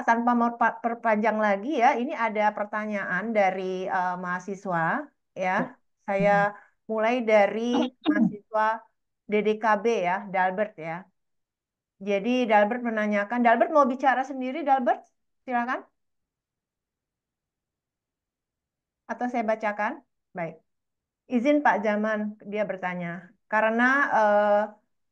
tanpa mau perpanjang lagi ya, ini ada pertanyaan dari mahasiswa ya. Ya. Saya Hmm. mulai dari mahasiswa DDKB ya, Dalbert ya. Jadi Dalbert menanyakan, Dalbert mau bicara sendiri, Dalbert? Silakan. Atau saya bacakan? Baik. Izin Pak Zaman, dia bertanya. Karena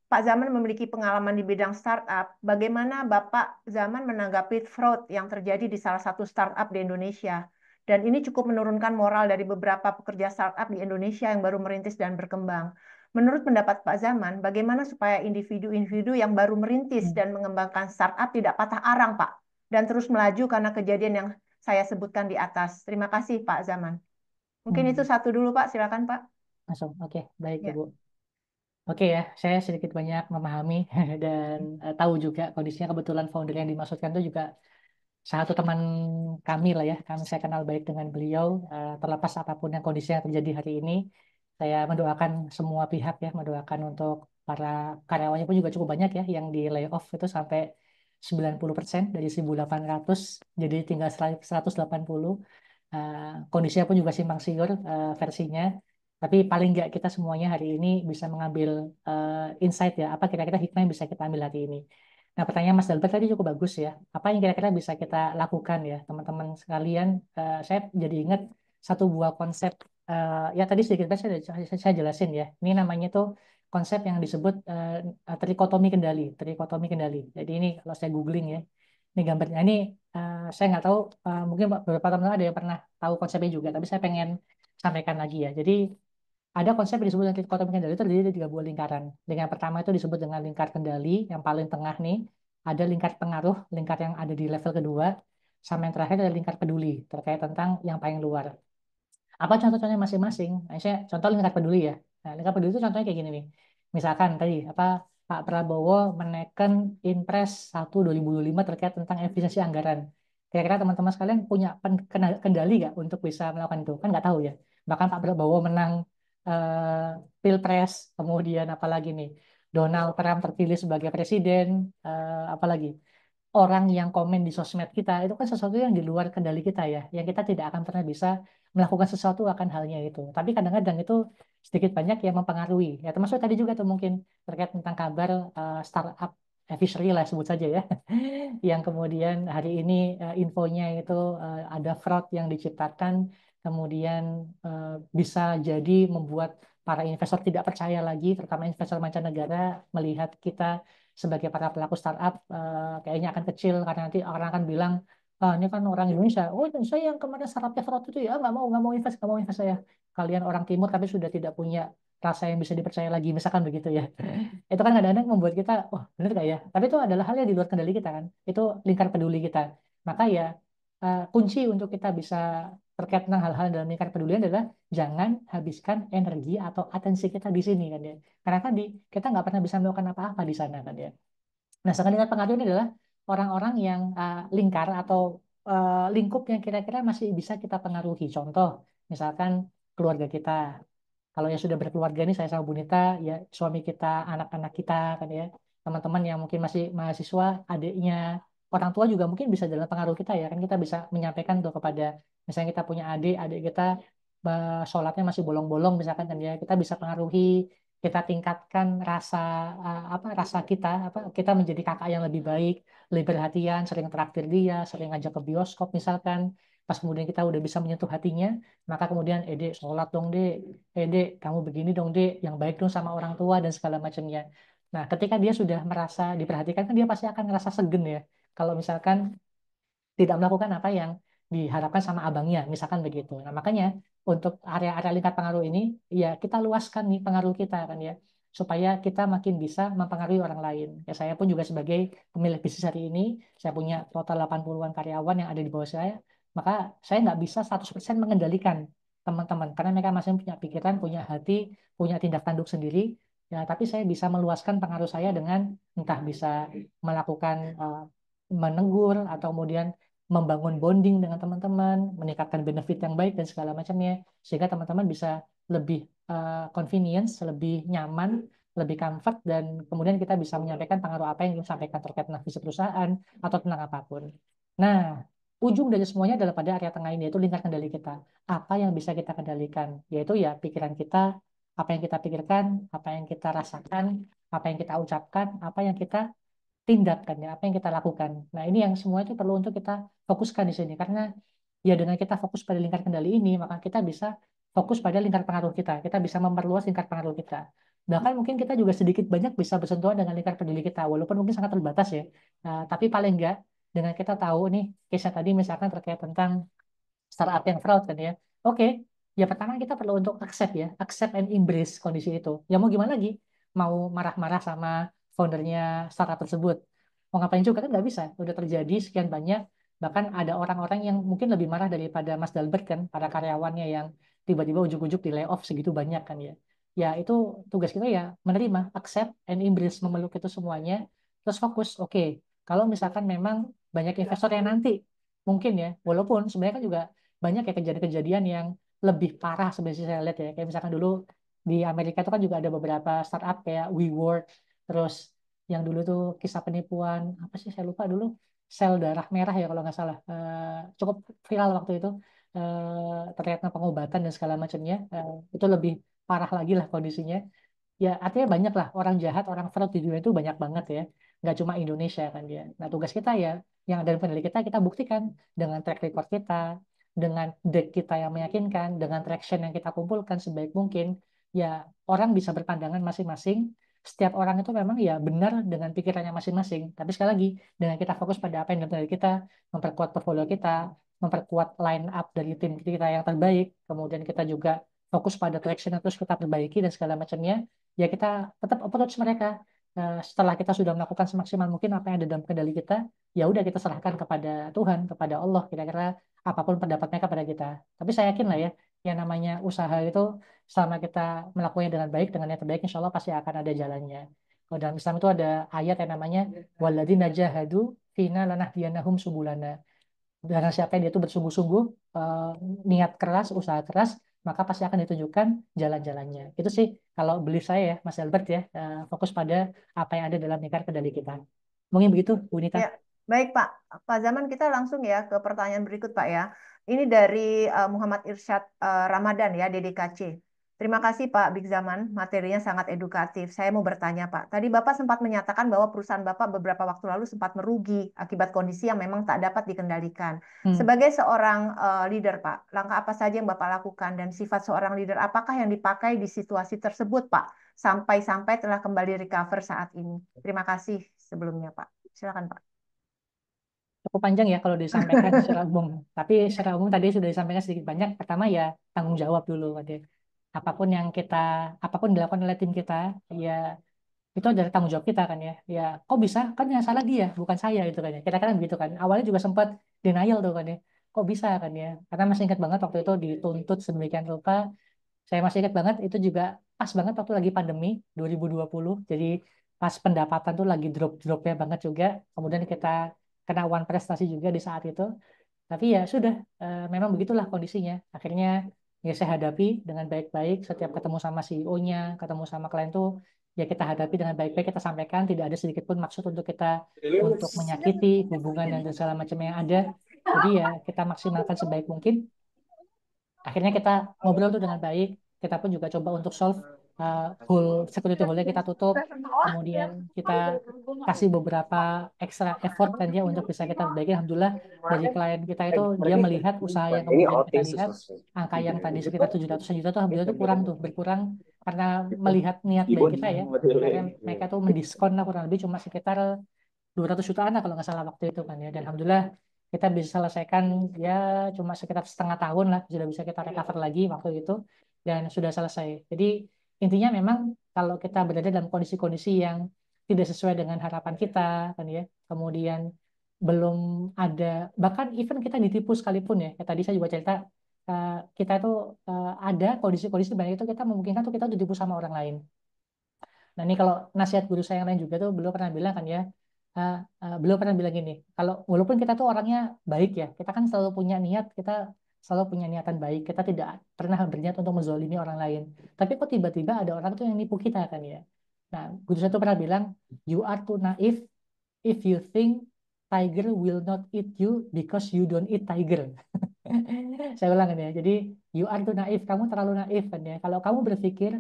Pak Zaman memiliki pengalaman di bidang startup, bagaimana Bapak Zaman menanggapi fraud yang terjadi di salah satu startup di Indonesia? Dan ini cukup menurunkan moral dari beberapa pekerja startup di Indonesia yang baru merintis dan berkembang. Menurut pendapat Pak Zaman, bagaimana supaya individu-individu yang baru merintis Hmm. dan mengembangkan startup tidak patah arang, Pak, dan terus melaju karena kejadian yang saya sebutkan di atas? Terima kasih, Pak Zaman. Mungkin itu Hmm. satu dulu, Pak. Silakan, Pak. Langsung, oke, baik Ya. Ibu. Oke ya, saya sedikit banyak memahami dan tahu juga kondisinya kebetulan founder yang dimaksudkan itu juga satu teman kami lah ya. Kami saya kenal baik dengan beliau. Terlepas apapun yang kondisi yang terjadi hari ini, saya mendoakan semua pihak ya, mendoakan untuk para karyawannya pun juga cukup banyak ya yang di layoff itu sampai 90% dari 1.800 jadi tinggal 180. Kondisinya pun juga simpang siur versinya. Tapi paling nggak kita semuanya hari ini bisa mengambil insight ya, apa kira-kira hikmah yang bisa kita ambil hari ini. Nah, pertanyaan Mas Dalbert tadi cukup bagus ya. Apa yang kira-kira bisa kita lakukan ya, teman-teman sekalian? Saya jadi ingat satu buah konsep, ya tadi sedikit saya jelasin ya. Ini namanya tuh konsep yang disebut trikotomi kendali. Trikotomi kendali. Jadi ini kalau saya googling ya, ini gambarnya. Ini saya nggak tahu, mungkin beberapa teman-teman ada yang pernah tahu konsepnya juga, tapi saya pengen sampaikan lagi ya. Jadi ada konsep yang disebut dengan trikotomi kendali itu terdiri dari tiga buah lingkaran. Lingkaran pertama itu disebut dengan lingkar kendali, yang paling tengah nih ada lingkar pengaruh, lingkar yang ada di level kedua, sama yang terakhir ada lingkar peduli terkait tentang yang paling luar. Apa contoh-contohnya masing-masing? Nah, saya contoh lingkar peduli ya. Nah, lingkar peduli itu contohnya kayak gini nih. Misalkan tadi apa Pak Prabowo menekan Inpres 1 2025 terkait tentang efisiensi anggaran. Kira-kira teman-teman sekalian punya kendali nggak untuk bisa melakukan itu? Kan nggak tahu ya. Bahkan Pak Prabowo menang Pilpres, kemudian apalagi nih Donald Trump terpilih sebagai presiden, apalagi orang yang komen di sosmed kita itu kan sesuatu yang di luar kendali kita ya, yang kita tidak akan pernah bisa melakukan sesuatu akan halnya itu. Tapi kadang-kadang itu sedikit banyak yang mempengaruhi. Ya termasuk tadi juga tuh mungkin terkait tentang kabar startup advisory lah sebut saja ya, yang kemudian hari ini infonya itu ada fraud yang diciptakan, kemudian bisa jadi membuat para investor tidak percaya lagi, terutama investor mancanegara melihat kita sebagai para pelaku startup kayaknya akan kecil karena nanti orang akan bilang, ah ini kan orang Indonesia, oh Indonesia yang kemarin startupnya fraud itu ya nggak mau invest saya. Kalian orang timur tapi sudah tidak punya rasa yang bisa dipercaya lagi, misalkan begitu ya. Itu kan kadang-kadang membuat kita, wah bener gak ya? Tapi itu adalah hal yang di luar kendali kita kan. Itu lingkar peduli kita. Maka ya kunci untuk kita bisa terkait tentang hal-hal dalam lingkar peduli adalah jangan habiskan energi atau atensi kita di sini kan ya. Karena tadi kita nggak pernah bisa melakukan apa-apa di sana kan ya. Nah, sedangkan lingkar pengaruh ini adalah orang-orang yang lingkar atau lingkup yang kira-kira masih bisa kita pengaruhi. Contoh, misalkan keluarga kita. Kalau yang sudah berkeluarga ini saya sama Bu Nita, ya suami kita, anak-anak kita kan ya, teman-teman yang mungkin masih mahasiswa, adiknya, orang tua juga mungkin bisa dalam pengaruh kita ya kan kita bisa menyampaikan tuh kepada misalnya kita punya adik, adik kita sholatnya masih bolong-bolong misalkan kan ya kita bisa pengaruhi, kita tingkatkan rasa apa rasa kita apa kita menjadi kakak yang lebih baik, lebih perhatian, sering traktir dia, sering ngajak ke bioskop misalkan. Pas kemudian kita udah bisa menyentuh hatinya, maka kemudian dek sholat dong dek, dek kamu begini dong dek, yang baik dong sama orang tua dan segala macamnya. Nah ketika dia sudah merasa diperhatikan kan dia pasti akan merasa segen ya kalau misalkan tidak melakukan apa yang diharapkan sama abangnya, misalkan begitu. Nah, makanya untuk area-area lingkar pengaruh ini, ya kita luaskan nih pengaruh kita kan ya, supaya kita makin bisa mempengaruhi orang lain. Ya, saya pun juga sebagai pemilik bisnis hari ini, saya punya total 80-an karyawan yang ada di bawah saya, maka saya nggak bisa 100% mengendalikan teman-teman, karena mereka masing punya pikiran, punya hati, punya tindak tanduk sendiri. Ya, tapi saya bisa meluaskan pengaruh saya dengan entah bisa melakukan menegur atau kemudian membangun bonding dengan teman-teman, meningkatkan benefit yang baik dan segala macamnya, sehingga teman-teman bisa lebih convenience, lebih nyaman, lebih comfort, dan kemudian kita bisa menyampaikan pengaruh apa yang ingin disampaikan terkait tentang visi perusahaan atau tentang apapun. Nah, ujung dari semuanya adalah pada area tengah ini, yaitu lingkar kendali kita. Apa yang bisa kita kendalikan? Yaitu ya pikiran kita, apa yang kita pikirkan, apa yang kita rasakan, apa yang kita ucapkan, apa yang kita tindakan, ya, apa yang kita lakukan. Nah, ini yang semua itu perlu untuk kita fokuskan di sini. Karena ya dengan kita fokus pada lingkar kendali ini, maka kita bisa fokus pada lingkar pengaruh kita. Kita bisa memperluas lingkar pengaruh kita. Bahkan mungkin kita juga sedikit banyak bisa bersentuhan dengan lingkar peduli kita, walaupun mungkin sangat terbatas ya. Nah, tapi paling enggak dengan kita tahu nih, case tadi misalkan terkait tentang startup yang fraud kan ya. Oke, ya pertama kita perlu untuk accept ya, accept and embrace kondisi itu. Ya mau gimana lagi? Mau marah-marah sama foundernya startup tersebut? Mau ngapain juga kan nggak bisa. Udah terjadi sekian banyak, bahkan ada orang-orang yang mungkin lebih marah daripada Mas Dalbert kan, para karyawannya yang tiba-tiba ujuk-ujuk di layoff segitu banyak kan ya. Ya itu tugas kita ya menerima, accept and embrace, memeluk itu semuanya, terus fokus. Oke, kalau misalkan memang banyak investor yang nanti mungkin ya, walaupun sebenarnya kan juga banyak ya kejadian-kejadian yang lebih parah sebenarnya saya lihat ya. Kayak misalkan dulu di Amerika itu kan juga ada beberapa startup kayak WeWork, terus yang dulu tuh kisah penipuan apa sih saya lupa dulu, sel darah merah ya kalau nggak salah. Cukup viral waktu itu. Terkait pengobatan dan segala macamnya. Itu lebih parah lagi lah kondisinya. Ya artinya banyak lah orang jahat, orang fraud di dunia itu banyak banget ya, nggak cuma Indonesia kan dia. Nah tugas kita ya yang ada di pendiri kita buktikan dengan track record kita, dengan deck kita yang meyakinkan, dengan traction yang kita kumpulkan sebaik mungkin. Ya orang bisa berpandangan masing-masing. Setiap orang itu memang ya benar dengan pikirannya masing-masing, tapi sekali lagi dengan kita fokus pada apa yang ada dari kita, memperkuat portfolio kita, memperkuat line up dari tim kita yang terbaik, kemudian kita juga fokus pada traction yang terus kita perbaiki dan segala macamnya, ya kita tetap approach mereka. Setelah kita sudah melakukan semaksimal mungkin apa yang ada dalam kendali kita, ya udah kita serahkan kepada Tuhan, kepada Allah, kira-kira apapun pendapat mereka pada kita. Tapi saya yakin lah ya, yang namanya usaha itu selama kita melakukannya dengan baik, dengan yang terbaik, insya Allah pasti akan ada jalannya. Kalau dalam Islam itu ada ayat yang namanya walladzina jahadu fina lanahdiyannahum subulana. Barang siapa yang dia itu bersungguh-sungguh, eh, niat keras, usaha keras, maka pasti akan ditunjukkan jalan-jalannya. Itu sih kalau beli saya ya, Mas Albert ya, fokus pada apa yang ada dalam lingkar kendali kita. Mungkin begitu, Bu Nita. Ya, baik Pak. Pak Zaman kita langsung ya ke pertanyaan berikut Pak ya. Ini dari Muhammad Irsyad Ramadan ya, DDKC. Terima kasih Pak Big Zaman, materinya sangat edukatif. Saya mau bertanya Pak, tadi Bapak sempat menyatakan bahwa perusahaan Bapak beberapa waktu lalu sempat merugi akibat kondisi yang memang tak dapat dikendalikan. Hmm. Sebagai seorang leader Pak, langkah apa saja yang Bapak lakukan dan sifat seorang leader apakah yang dipakai di situasi tersebut Pak, sampai-sampai telah kembali recover saat ini? Terima kasih sebelumnya Pak. Silakan Pak. Cukup panjang ya kalau disampaikan secara umum. Tapi secara umum tadi sudah disampaikan sedikit banyak. Pertama ya tanggung jawab dulu, Pak. Apapun yang kita, apapun dilakukan oleh tim kita, ya itu adalah tanggung jawab kita kan ya. Ya, kok bisa? Kan yang salah dia, bukan saya gitu kan ya. Kita kan begitu kan. Awalnya juga sempat denial tuh kan ya. Kok bisa kan ya? Karena masih ingat banget waktu itu dituntut sedemikian rupa. Saya masih ingat banget itu juga pas banget waktu lagi pandemi 2020. Jadi pas pendapatan tuh lagi drop-dropnya banget juga. Kemudian kita kena one prestasi juga di saat itu. Tapi ya sudah, memang begitulah kondisinya. Akhirnya ya saya hadapi dengan baik-baik. Setiap ketemu sama CEO-nya, ketemu sama klien tuh, ya kita hadapi dengan baik-baik. Kita sampaikan tidak ada sedikit pun maksud untuk kita untuk menyakiti hubungan dan segala macam yang ada. Jadi ya kita maksimalkan sebaik mungkin. Akhirnya kita ngobrol tuh dengan baik. Kita pun juga coba untuk solve hole security hole-nya kita tutup. Kemudian kita kasih beberapa extra effort kan dia untuk bisa kita perbaiki. Alhamdulillah dari klien kita itu dia melihat usaha yang kemudian kita lihat, angka yang tadi sekitar 700 juta tuh alhamdulillah tuh kurang tuh, berkurang karena melihat niat baik kita ya. Akhirnya mereka tuh mendiskon lah kurang lebih cuma sekitar 200 jutaan lah kalau nggak salah waktu itu kan ya. Dan alhamdulillah kita bisa selesaikan ya cuma sekitar setengah tahun lah sudah bisa kita recover lagi waktu itu dan sudah selesai. Jadi intinya memang kalau kita berada dalam kondisi-kondisi yang tidak sesuai dengan harapan kita kan ya, kemudian belum ada, bahkan even kita ditipu sekalipun ya, kayak tadi saya juga cerita, kita itu ada kondisi-kondisi banyak itu kita memungkinkan tuh kita ditipu sama orang lain. Nah ini kalau nasihat guru saya yang lain juga tuh beliau pernah bilang kan ya, uh, beliau pernah bilang gini, kalau walaupun kita tuh orangnya baik ya, kita kan selalu punya niat, kita selalu punya niatan baik, kita tidak pernah berniat untuk menzalimi orang lain. Tapi kok tiba-tiba ada orang tuh yang nipu kita kan ya. Nah guru saya tuh pernah bilang, you are too naive if you think tiger will not eat you because you don't eat tiger. Saya ulang kan ya. Jadi you are too naif, kamu terlalu naif kan ya. Kalau kamu berpikir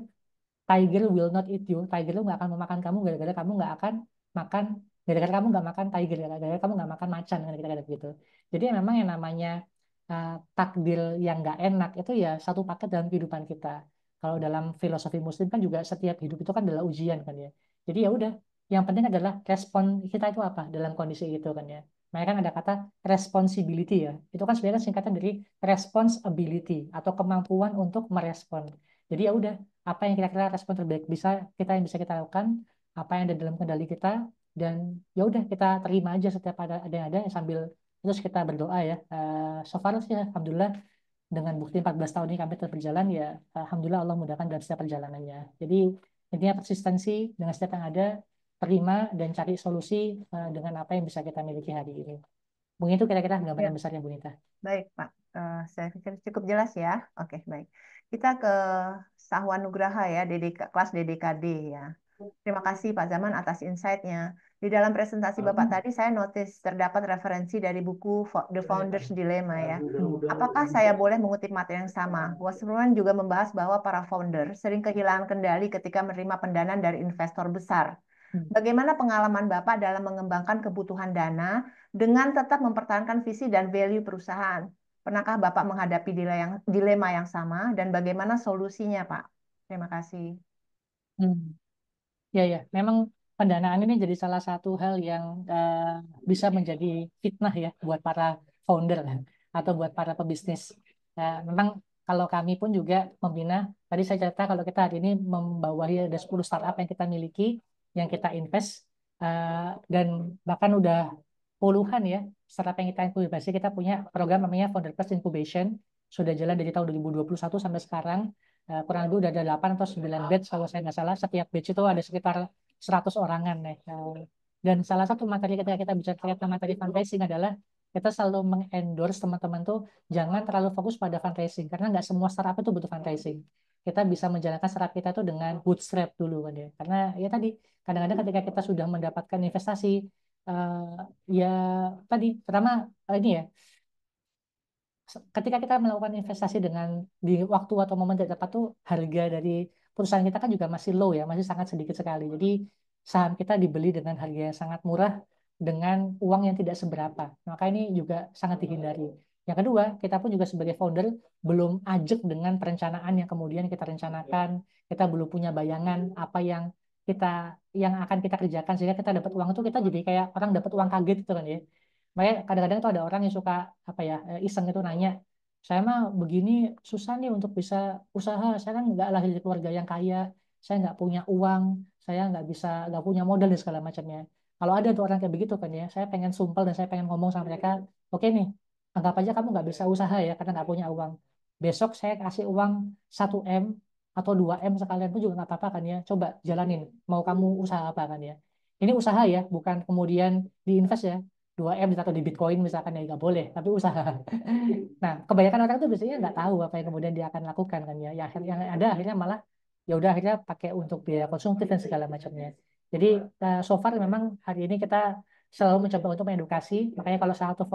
tiger will not eat you, tiger lu nggak akan memakan kamu gara-gara kamu nggak akan makan, gara-gara kamu nggak makan tiger, gara-gara kamu nggak makan macan kan kita kata begitu. Jadi memang yang namanya takdir yang nggak enak itu ya satu paket dalam kehidupan kita. Kalau dalam filosofi Muslim kan juga setiap hidup itu kan adalah ujian kan ya. Jadi ya udah, yang penting adalah respon kita itu apa dalam kondisi itu kan ya. Makanya kan ada kata responsibility ya. Itu kan sebenarnya singkatan dari responsibility atau kemampuan untuk merespon. Jadi ya udah, apa yang kira-kira respon terbaik yang bisa kita lakukan, apa yang ada dalam kendali kita, dan ya udah kita terima aja setiap ada yang ada sambil terus kita berdoa ya. So far sih alhamdulillah dengan bukti 14 tahun ini kami terus berjalan ya, alhamdulillah Allah mudahkan dalam setiap perjalanannya. Jadi intinya persistensi dengan setiap yang ada, terima dan cari solusi dengan apa yang bisa kita miliki hari ini. Mungkin itu kira-kira Ya, gambaran besarnya Bu Nita. baik Pak. Saya pikir cukup jelas ya. Oke, baik. Kita ke Sahwan Nugraha ya, kelas DDKD ya. Terima kasih Pak Zaman atas insight-nya. Di dalam presentasi Bapak tadi saya notice terdapat referensi dari buku The Founder's Dilemma ya. Apakah saya boleh mengutip materi yang sama? Wasserman juga membahas bahwa para founder sering kehilangan kendali ketika menerima pendanaan dari investor besar. Hmm. Bagaimana pengalaman Bapak dalam mengembangkan kebutuhan dana dengan tetap mempertahankan visi dan value perusahaan? Pernahkah Bapak menghadapi dilema yang sama dan bagaimana solusinya, Pak? Terima kasih. Hmm. Ya, ya, memang pendanaan ini jadi salah satu hal yang bisa menjadi fitnah ya buat para founder atau buat para pebisnis. Memang kalau kami pun juga membina, tadi saya cerita kalau kita hari ini membawahi ada 10 startup yang kita miliki, yang kita invest, dan bahkan udah puluhan ya startup yang kita inkubasi. Kita punya program namanya Founder Plus Incubation, sudah jalan dari tahun 2021 sampai sekarang. Kurang lebih udah ada 8 atau 9 batch kalau saya nggak salah. Setiap batch itu ada sekitar 100 orangan nih. Dan salah satu materi ketika kita bicara terkait materi fundraising adalah kita selalu mengendorse teman-teman tuh jangan terlalu fokus pada fundraising karena nggak semua startup itu butuh fundraising. Kita bisa menjalankan startup kita tuh dengan bootstrap dulu kan ya. Karena ya tadi kadang-kadang ketika kita sudah mendapatkan investasi, ya tadi pertama ini ya, ketika kita melakukan investasi dengan di waktu atau momen tidak tepat tuh harga dari perusahaan kita kan juga masih low ya, masih sangat sedikit sekali. Jadi saham kita dibeli dengan harga yang sangat murah dengan uang yang tidak seberapa. Maka ini juga sangat dihindari. Yang kedua, kita pun juga sebagai founder belum ajak dengan perencanaan yang kemudian kita rencanakan, kita belum punya bayangan apa kita yang akan kita kerjakan sehingga kita dapat uang itu kita jadi kayak orang dapat uang kaget gitu kan ya. Makanya kadang-kadang tuh ada orang yang suka apa ya iseng itu nanya, saya mah begini susah nih untuk bisa usaha, saya kan nggak lahir dari keluarga yang kaya, saya nggak punya uang, saya nggak punya modal dan segala macamnya. Kalau ada tuh orang kayak begitu kan ya, saya pengen sumpel dan saya pengen ngomong sama mereka, oke nih, anggap aja kamu nggak bisa usaha ya karena nggak punya uang. Besok saya kasih uang 1 M atau 2 M sekalian pun juga nggak apa-apa kan ya. Coba jalanin, mau kamu usaha apa kan ya. Ini usaha ya, bukan kemudian diinvest ya. 2 M ditaruh di Bitcoin misalkan ya nggak boleh, tapi usaha. Nah, kebanyakan orang tuh biasanya nggak tahu apa yang kemudian dia akan lakukan kan ya. Yang ada akhirnya malah ya udah akhirnya pakai untuk biaya konsumtif dan segala macamnya. Jadi so far memang hari ini kita selalu mencoba untuk mengedukasi. Makanya kalau salah satu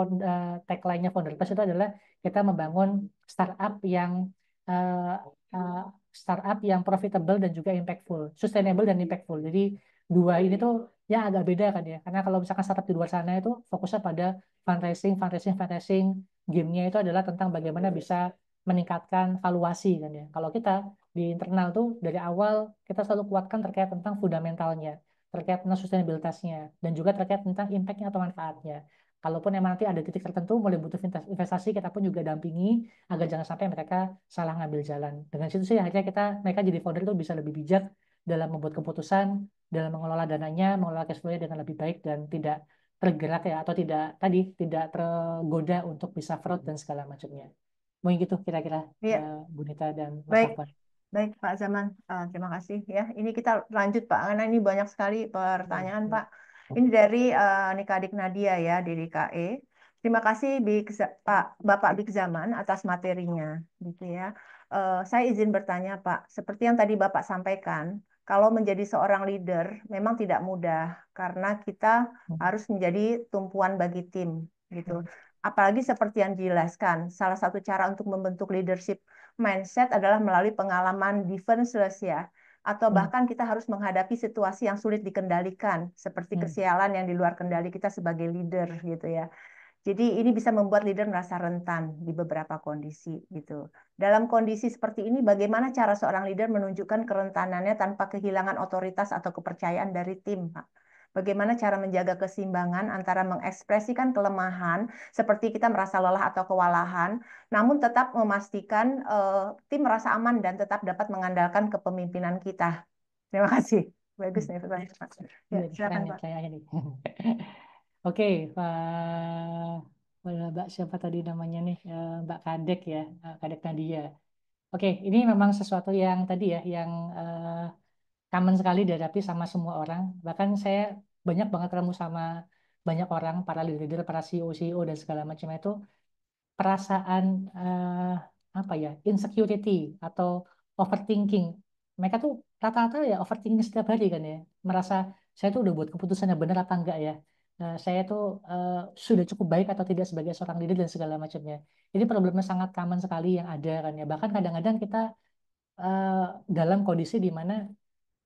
tagline-nya Founder Plus itu adalah kita membangun startup yang uh, uh, startup yang profitable dan juga impactful, sustainable dan impactful. Jadi dua ini tuh ya agak beda kan ya. Karena kalau misalkan startup di luar sana itu fokusnya pada fundraising, fundraising, fundraising. Gamenya itu adalah tentang bagaimana bisa meningkatkan valuasi kan ya. Kalau kita di internal tuh dari awal kita selalu kuatkan terkait tentang fundamentalnya, terkait tentang sustainabilitasnya, dan juga terkait tentang impactnya atau manfaatnya. Kalaupun emang nanti ada titik tertentu mulai butuh investasi, kita pun juga dampingi agar jangan sampai mereka salah ngambil jalan. Dengan situ sih akhirnya mereka jadi founder itu bisa lebih bijak dalam membuat keputusan, dalam mengelola dananya, mengelola cash flow-nya dengan lebih baik dan tidak tergerak ya atau tidak tergoda untuk bisa fraud dan segala macamnya. Mungkin gitu kira-kira Iya, Bu Nita dan Mas baik. Afwan. Baik, Pak Zaman. Terima kasih ya. Ini kita lanjut, Pak, karena ini banyak sekali pertanyaan, Pak. Ini dari Nika Adik Nadia ya, di DKE. Terima kasih Pak Bapak Big Zaman atas materinya, gitu ya. Saya izin bertanya, Pak. Seperti yang tadi Bapak sampaikan, kalau menjadi seorang leader memang tidak mudah karena kita Hmm. harus menjadi tumpuan bagi tim gitu. Hmm. Apalagi seperti yang dijelaskan, salah satu cara untuk membentuk leadership mindset adalah melalui pengalaman defenseless ya, atau Hmm. bahkan kita harus menghadapi situasi yang sulit dikendalikan, seperti Hmm. kesialan yang di luar kendali kita sebagai leader gitu ya. Jadi ini bisa membuat leader merasa rentan di beberapa kondisi gitu. Dalam kondisi seperti ini, bagaimana cara seorang leader menunjukkan kerentanannya tanpa kehilangan otoritas atau kepercayaan dari tim, Pak? Bagaimana cara menjaga keseimbangan antara mengekspresikan kelemahan seperti kita merasa lelah atau kewalahan, namun tetap memastikan tim merasa aman dan tetap dapat mengandalkan kepemimpinan kita. Terima kasih. Bagus Hmm. nih pertanyaan, Pak. Ya, Iya, keren silakan, nih Pak. pertanyaannya nih. Oke, Mbak siapa tadi namanya nih? Mbak Kadek ya, Kadek Nadia. Oke, ini memang sesuatu yang tadi ya, yang common sekali dihadapi sama semua orang. Bahkan saya banyak banget ketemu sama banyak orang, para leader, para CEO, CEO dan segala macam itu perasaan apa ya, insecurity atau overthinking. Mereka tuh rata-rata ya overthinking setiap hari kan ya. Merasa saya tuh udah buat keputusan yang benar apa enggak ya. Saya tuh eh, sudah cukup baik atau tidak sebagai seorang leader dan segala macamnya. Ini problemnya sangat common sekali yang ada kan ya. Bahkan kadang-kadang kita eh, dalam kondisi di mana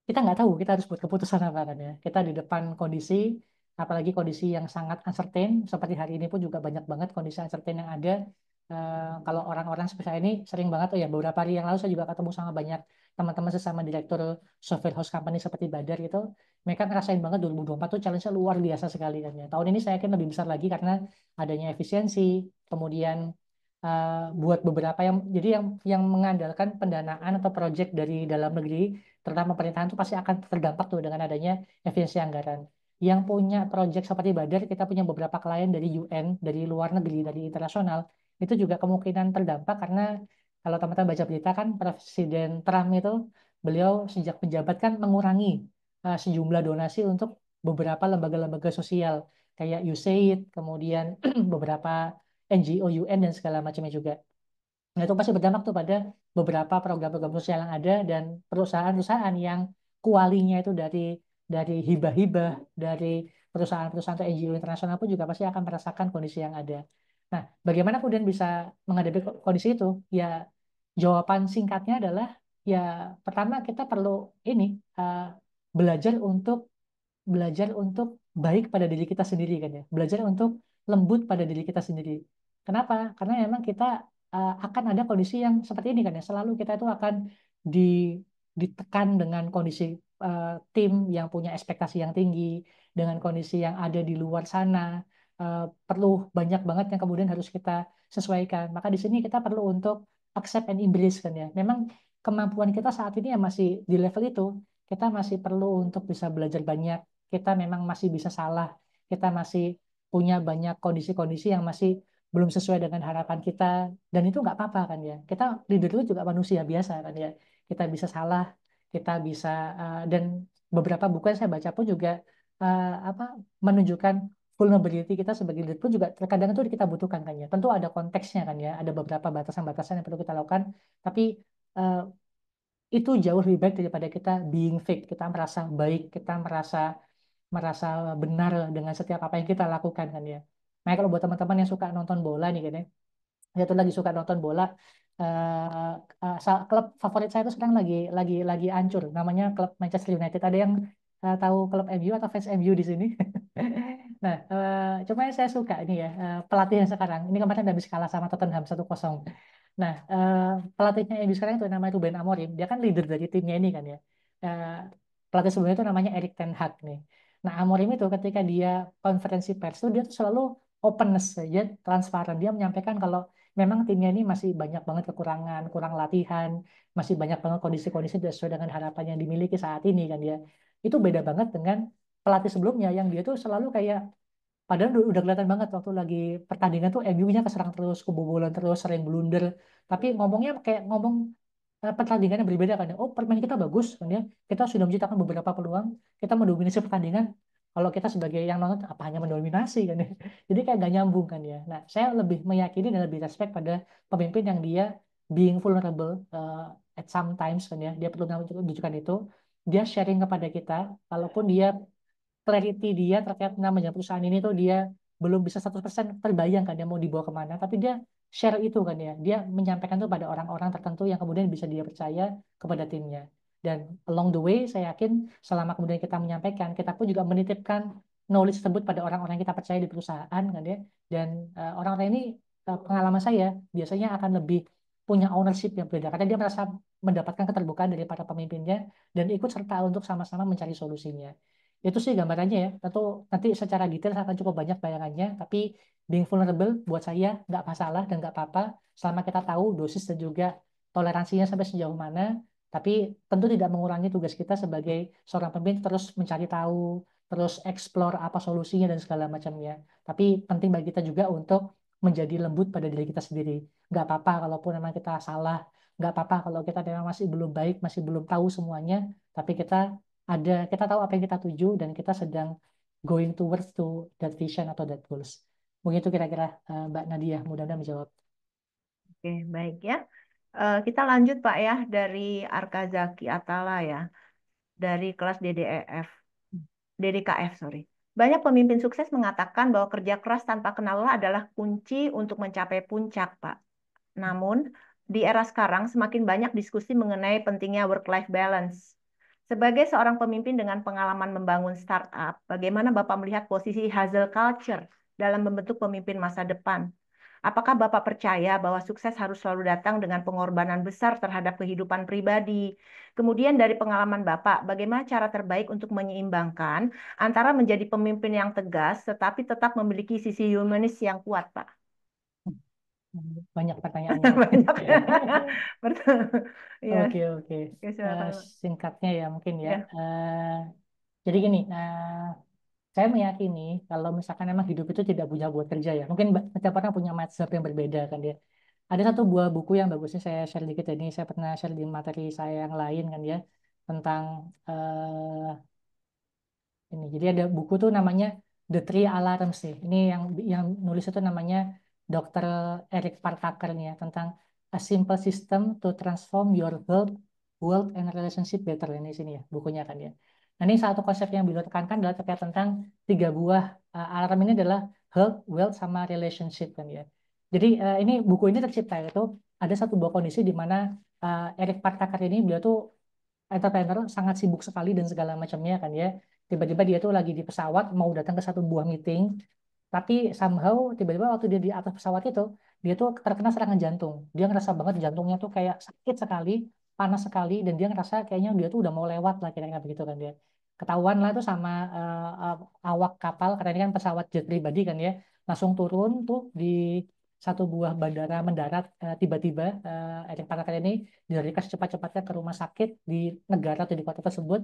kita nggak tahu kita harus buat keputusan apa kan ya. Kita di depan kondisi, apalagi kondisi yang sangat uncertain, seperti hari ini pun juga banyak banget kondisi uncertain yang ada. Kalau orang-orang seperti saya ini sering banget, oh ya beberapa hari yang lalu saya juga ketemu sama banyak teman-teman sesama direktur software house company seperti Badar gitu. Mereka ngerasain banget 2024 tuh challenge-nya luar biasa sekali kan ya. Tahun ini saya yakin lebih besar lagi karena adanya efisiensi, kemudian buat beberapa yang jadi yang mengandalkan pendanaan atau project dari dalam negeri terutama pemerintahan itu pasti akan terdampak tuh dengan adanya efisiensi anggaran. Yang punya proyek seperti Badar, kita punya beberapa klien dari UN, dari luar negeri, dari internasional, itu juga kemungkinan terdampak karena kalau teman-teman baca berita kan Presiden Trump itu beliau sejak penjabat kan mengurangi sejumlah donasi untuk beberapa lembaga-lembaga sosial kayak USAID, kemudian beberapa NGO UN dan segala macamnya juga. Nah, itu pasti berdampak tuh pada beberapa program-program sosial yang ada dan perusahaan-perusahaan yang kualinya itu dari hibah-hibah dari perusahaan-perusahaan atau NGO internasional pun juga pasti akan merasakan kondisi yang ada. Nah, bagaimana kemudian bisa menghadapi kondisi itu? Ya, jawaban singkatnya adalah ya pertama kita perlu ini uh, belajar untuk belajar untuk baik pada diri kita sendiri kan ya. Belajar untuk lembut pada diri kita sendiri. Kenapa? Karena memang kita akan ada kondisi yang seperti ini kan ya. Selalu kita itu akan di, ditekan dengan kondisi tim yang punya ekspektasi yang tinggi, dengan kondisi yang ada di luar sana. Perlu banyak banget yang kemudian harus kita sesuaikan. Maka di sini kita perlu untuk accept and embrace kan ya. Memang kemampuan kita saat ini ya masih di level itu. Kita masih perlu untuk bisa belajar banyak, kita memang masih bisa salah, kita masih punya banyak kondisi-kondisi yang masih belum sesuai dengan harapan kita, dan itu nggak apa-apa kan ya. Kita leader itu juga manusia biasa kan ya. Kita bisa salah, kita bisa dan beberapa buku yang saya baca pun juga apa menunjukkan vulnerability kita sebagai leader pun juga terkadang itu kita butuhkan kan ya. Tentu ada konteksnya kan ya, ada beberapa batasan-batasan yang perlu kita lakukan, tapi eh, itu jauh lebih baik daripada kita being fake, kita merasa baik, kita merasa merasa benar dengan setiap apa yang kita lakukan kan ya. Nah kalau buat teman-teman yang suka nonton bola nih kan ya, saya tuh lagi suka nonton bola. Klub favorit saya tuh sekarang lagi hancur, namanya klub Manchester United. Ada yang tahu klub MU atau fans MU di sini? Nah, cuma yang saya suka ini ya pelatih yang sekarang. Ini kemarin habis kalah sama Tottenham 1-0. Nah, pelatihnya MU sekarang itu namanya Ruben Amorim. Dia kan leader dari timnya ini kan ya. Eh, Pelatih sebelumnya itu namanya Erik ten Hag nih. Nah, Amorim itu ketika dia konferensi pers itu dia tuh selalu openness saja, transparan. Dia menyampaikan kalau memang timnya ini masih banyak banget kekurangan, kurang latihan, masih banyak banget kondisi-kondisi tidak sesuai dengan harapan yang dimiliki saat ini kan dia. Itu beda banget dengan pelatih sebelumnya yang dia tuh selalu kayak padahal udah kelihatan banget waktu lagi pertandingan tuh MU-nya keserang terus, kebobolan terus, sering blunder. Tapi ngomongnya kayak ngomong pertandingan yang berbeda kan ya. Oh, permain kita bagus kan ya. Kita sudah menciptakan beberapa peluang, kita mendominasi pertandingan. Kalau kita sebagai yang nonton apa hanya mendominasi kan ya. Jadi kayak gak nyambung kan ya. Nah, saya lebih meyakini dan lebih respect pada pemimpin yang dia being vulnerable at some times kan ya. Dia perlu menunjukkan itu. dia sharing kepada kita, walaupun dia clarity dia terkait namanya perusahaan ini tuh dia belum bisa 100% terbayang kan dia mau dibawa kemana, tapi dia share itu kan ya, dia menyampaikan itu pada orang-orang tertentu yang kemudian bisa dia percaya kepada timnya. Dan along the way, saya yakin selama kemudian kita menyampaikan, kita pun juga menitipkan knowledge tersebut pada orang-orang yang kita percaya di perusahaan kan ya. Dan orang-orang ini pengalaman saya biasanya akan lebih punya ownership yang berbeda karena dia merasa mendapatkan keterbukaan dari para pemimpinnya dan ikut serta untuk sama-sama mencari solusinya. Itu sih gambarannya ya. Tentu nanti secara detail akan cukup banyak bayangannya, tapi being vulnerable buat saya nggak masalah dan nggak apa-apa selama kita tahu dosis dan juga toleransinya sampai sejauh mana. Tapi tentu tidak mengurangi tugas kita sebagai seorang pemimpin terus mencari tahu, terus explore apa solusinya dan segala macamnya. Tapi penting bagi kita juga untuk menjadi lembut pada diri kita sendiri. Nggak apa-apa kalaupun memang kita salah, nggak apa-apa kalau kita memang masih belum baik, masih belum tahu semuanya, tapi kita tahu apa yang kita tuju dan kita sedang going towards to that vision atau that goals. Begitu kira-kira Mbak Nadia, mudah-mudahan menjawab. Oke, baik ya. Kita lanjut Pak ya dari Arkazaki Atala ya, dari kelas DDKF, sorry. Banyak pemimpin sukses mengatakan bahwa kerja keras tanpa kenal lelah adalah kunci untuk mencapai puncak, Pak. Namun, di era sekarang semakin banyak diskusi mengenai pentingnya work-life balance. Sebagai seorang pemimpin dengan pengalaman membangun startup, bagaimana Bapak melihat posisi hustle culture dalam membentuk pemimpin masa depan? Apakah Bapak percaya bahwa sukses harus selalu datang dengan pengorbanan besar terhadap kehidupan pribadi? Kemudian dari pengalaman Bapak, bagaimana cara terbaik untuk menyeimbangkan antara menjadi pemimpin yang tegas tetapi tetap memiliki sisi humanis yang kuat, Pak? Banyak pertanyaannya. Banyak. Betul. Iya, Oke, oke. oke, Eh, silakan, Pak. Singkatnya ya mungkin ya. Ya. Jadi gini, saya meyakini kalau misalkan emang hidup itu tidak punya buat kerja ya. Mungkin setiap orang punya mindset yang berbeda kan dia. Ada satu buah buku yang bagusnya saya share dikit ini. Saya pernah share di materi saya yang lain kan ya tentang ini. Jadi ada buku tuh namanya The Three Alarms sih. Ini yang nulis itu namanya Dr. Eric Partaker nih ya tentang A Simple System to Transform Your Health, Wealth and Relationship Better ini sini ya bukunya kan ya. Nah, ini satu konsep yang beliau tekankan adalah terkait tentang tiga buah alarm ini adalah health, wealth sama relationship kan ya. Jadi ini buku ini tercipta itu ada satu buah kondisi di mana Eric Partaker ini beliau tuh entrepreneur sangat sibuk sekali dan segala macamnya kan ya. Tiba-tiba dia tuh lagi di pesawat mau datang ke satu buah meeting, tapi somehow tiba-tiba waktu dia di atas pesawat itu, dia tuh terkena serangan jantung. Dia ngerasa banget jantungnya tuh kayak sakit sekali, panas sekali, dan dia ngerasa kayaknya dia tuh udah mau lewat lah kira-kira begitu kan dia. Ketahuan lah tuh sama awak kapal, karena ini kan pesawat jet pribadi kan ya, langsung turun tuh di satu buah bandara mendarat tiba-tiba Erik Parakat ini dilarikan secepat-cepatnya ke rumah sakit di negara atau di kota tersebut.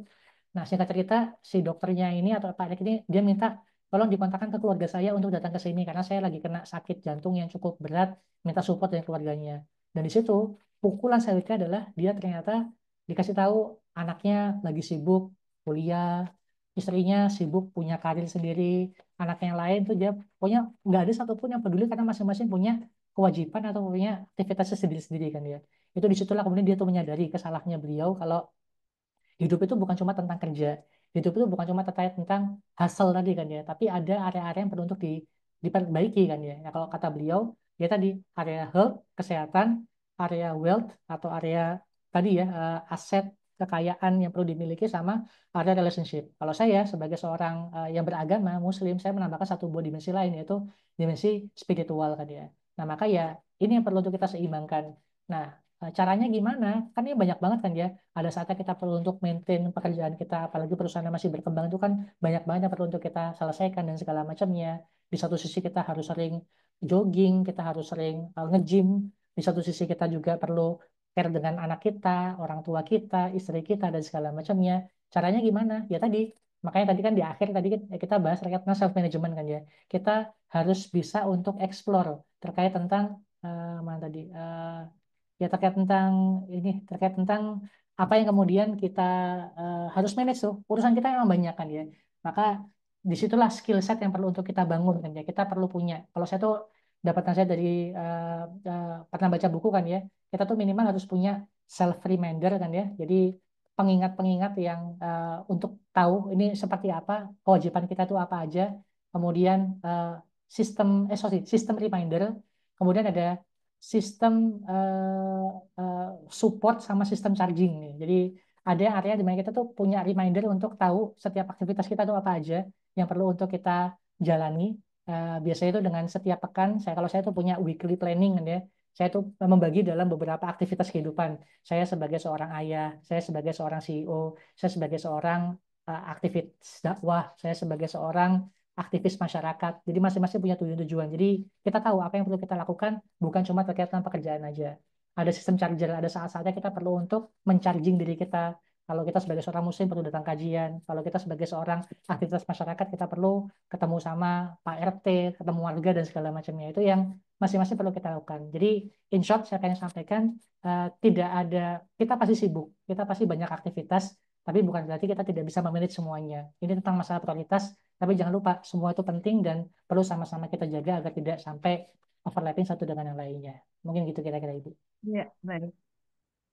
Nah, singkat cerita, si dokternya ini atau Pak Erik ini dia minta tolong dikontakkan ke keluarga saya untuk datang ke sini karena saya lagi kena sakit jantung yang cukup berat, minta support dari keluarganya. Dan di situ pukulan selanjutnya adalah dia ternyata dikasih tahu anaknya lagi sibuk kuliah, istrinya sibuk punya karir sendiri, anaknya yang lain tuh dia pokoknya nggak ada satupun yang peduli karena masing-masing punya kewajiban atau punya aktivitasnya sendiri-sendiri kan ya. Itu disitulah kemudian dia tuh menyadari kesalahannya beliau kalau hidup itu bukan cuma tentang kerja. Hidup itu bukan cuma terkait tentang hasil tadi kan ya, tapi ada area-area yang perlu untuk diperbaiki kan ya. Nah, kalau kata beliau, ya tadi area health, kesehatan, area wealth atau area tadi ya aset kekayaan yang perlu dimiliki sama area relationship. Kalau saya sebagai seorang yang beragama Muslim, saya menambahkan satu buah dimensi lain yaitu dimensi spiritual kan ya. Nah, maka ya ini yang perlu untuk kita seimbangkan. Nah, caranya gimana? Kan ini banyak banget kan ya ada saatnya kita perlu untuk maintain pekerjaan kita, apalagi perusahaan yang masih berkembang itu kan banyak banget yang perlu untuk kita selesaikan dan segala macamnya. Di satu sisi kita harus sering jogging, kita harus sering nge-gym. Di satu sisi kita juga perlu care dengan anak kita, orang tua kita, istri kita dan segala macamnya. Caranya gimana? Ya tadi, makanya tadi kan di akhir tadi kan kita bahas terkait tentang self management kan ya. Kita harus bisa untuk explore terkait tentang mana tadi ya terkait tentang ini terkait tentang apa yang kemudian kita harus manage tuh urusan kita memang banyak kan ya maka disitulah skill set yang perlu untuk kita bangun kan ya kita perlu punya kalau saya tuh dapat nasihat dari pernah baca buku kan ya kita tuh minimal harus punya self reminder kan ya jadi pengingat-pengingat yang untuk tahu ini seperti apa, kewajiban kita itu apa aja, kemudian sistem reminder, kemudian ada sistem support sama sistem charging nih. Jadi ada yang area di mana kita tuh punya reminder untuk tahu setiap aktivitas kita tuh apa aja yang perlu untuk kita jalani. Biasanya itu dengan setiap pekan, kalau saya tuh punya weekly planning kan ya. Saya tuh membagi dalam beberapa aktivitas kehidupan. Saya sebagai seorang ayah, saya sebagai seorang CEO, saya sebagai seorang aktivis dakwah, saya sebagai seorang aktivis masyarakat. Jadi masing-masing punya tujuan-tujuan. Jadi kita tahu apa yang perlu kita lakukan, bukan cuma terkait dengan pekerjaan aja. Ada sistem charger, ada saat-saatnya kita perlu untuk mencharging diri kita. Kalau kita sebagai seorang muslim perlu datang kajian. Kalau kita sebagai seorang aktivitas masyarakat, kita perlu ketemu sama Pak RT, ketemu warga dan segala macamnya. Itu yang masing-masing perlu kita lakukan. Jadi in short saya akan sampaikan tidak ada, kita pasti sibuk, kita pasti banyak aktivitas, tapi bukan berarti kita tidak bisa memanage semuanya. Ini tentang masalah prioritas, tapi jangan lupa semua itu penting dan perlu sama-sama kita jaga agar tidak sampai overlapping satu dengan yang lainnya. Mungkin gitu kira-kira Ibu. Ya, baik.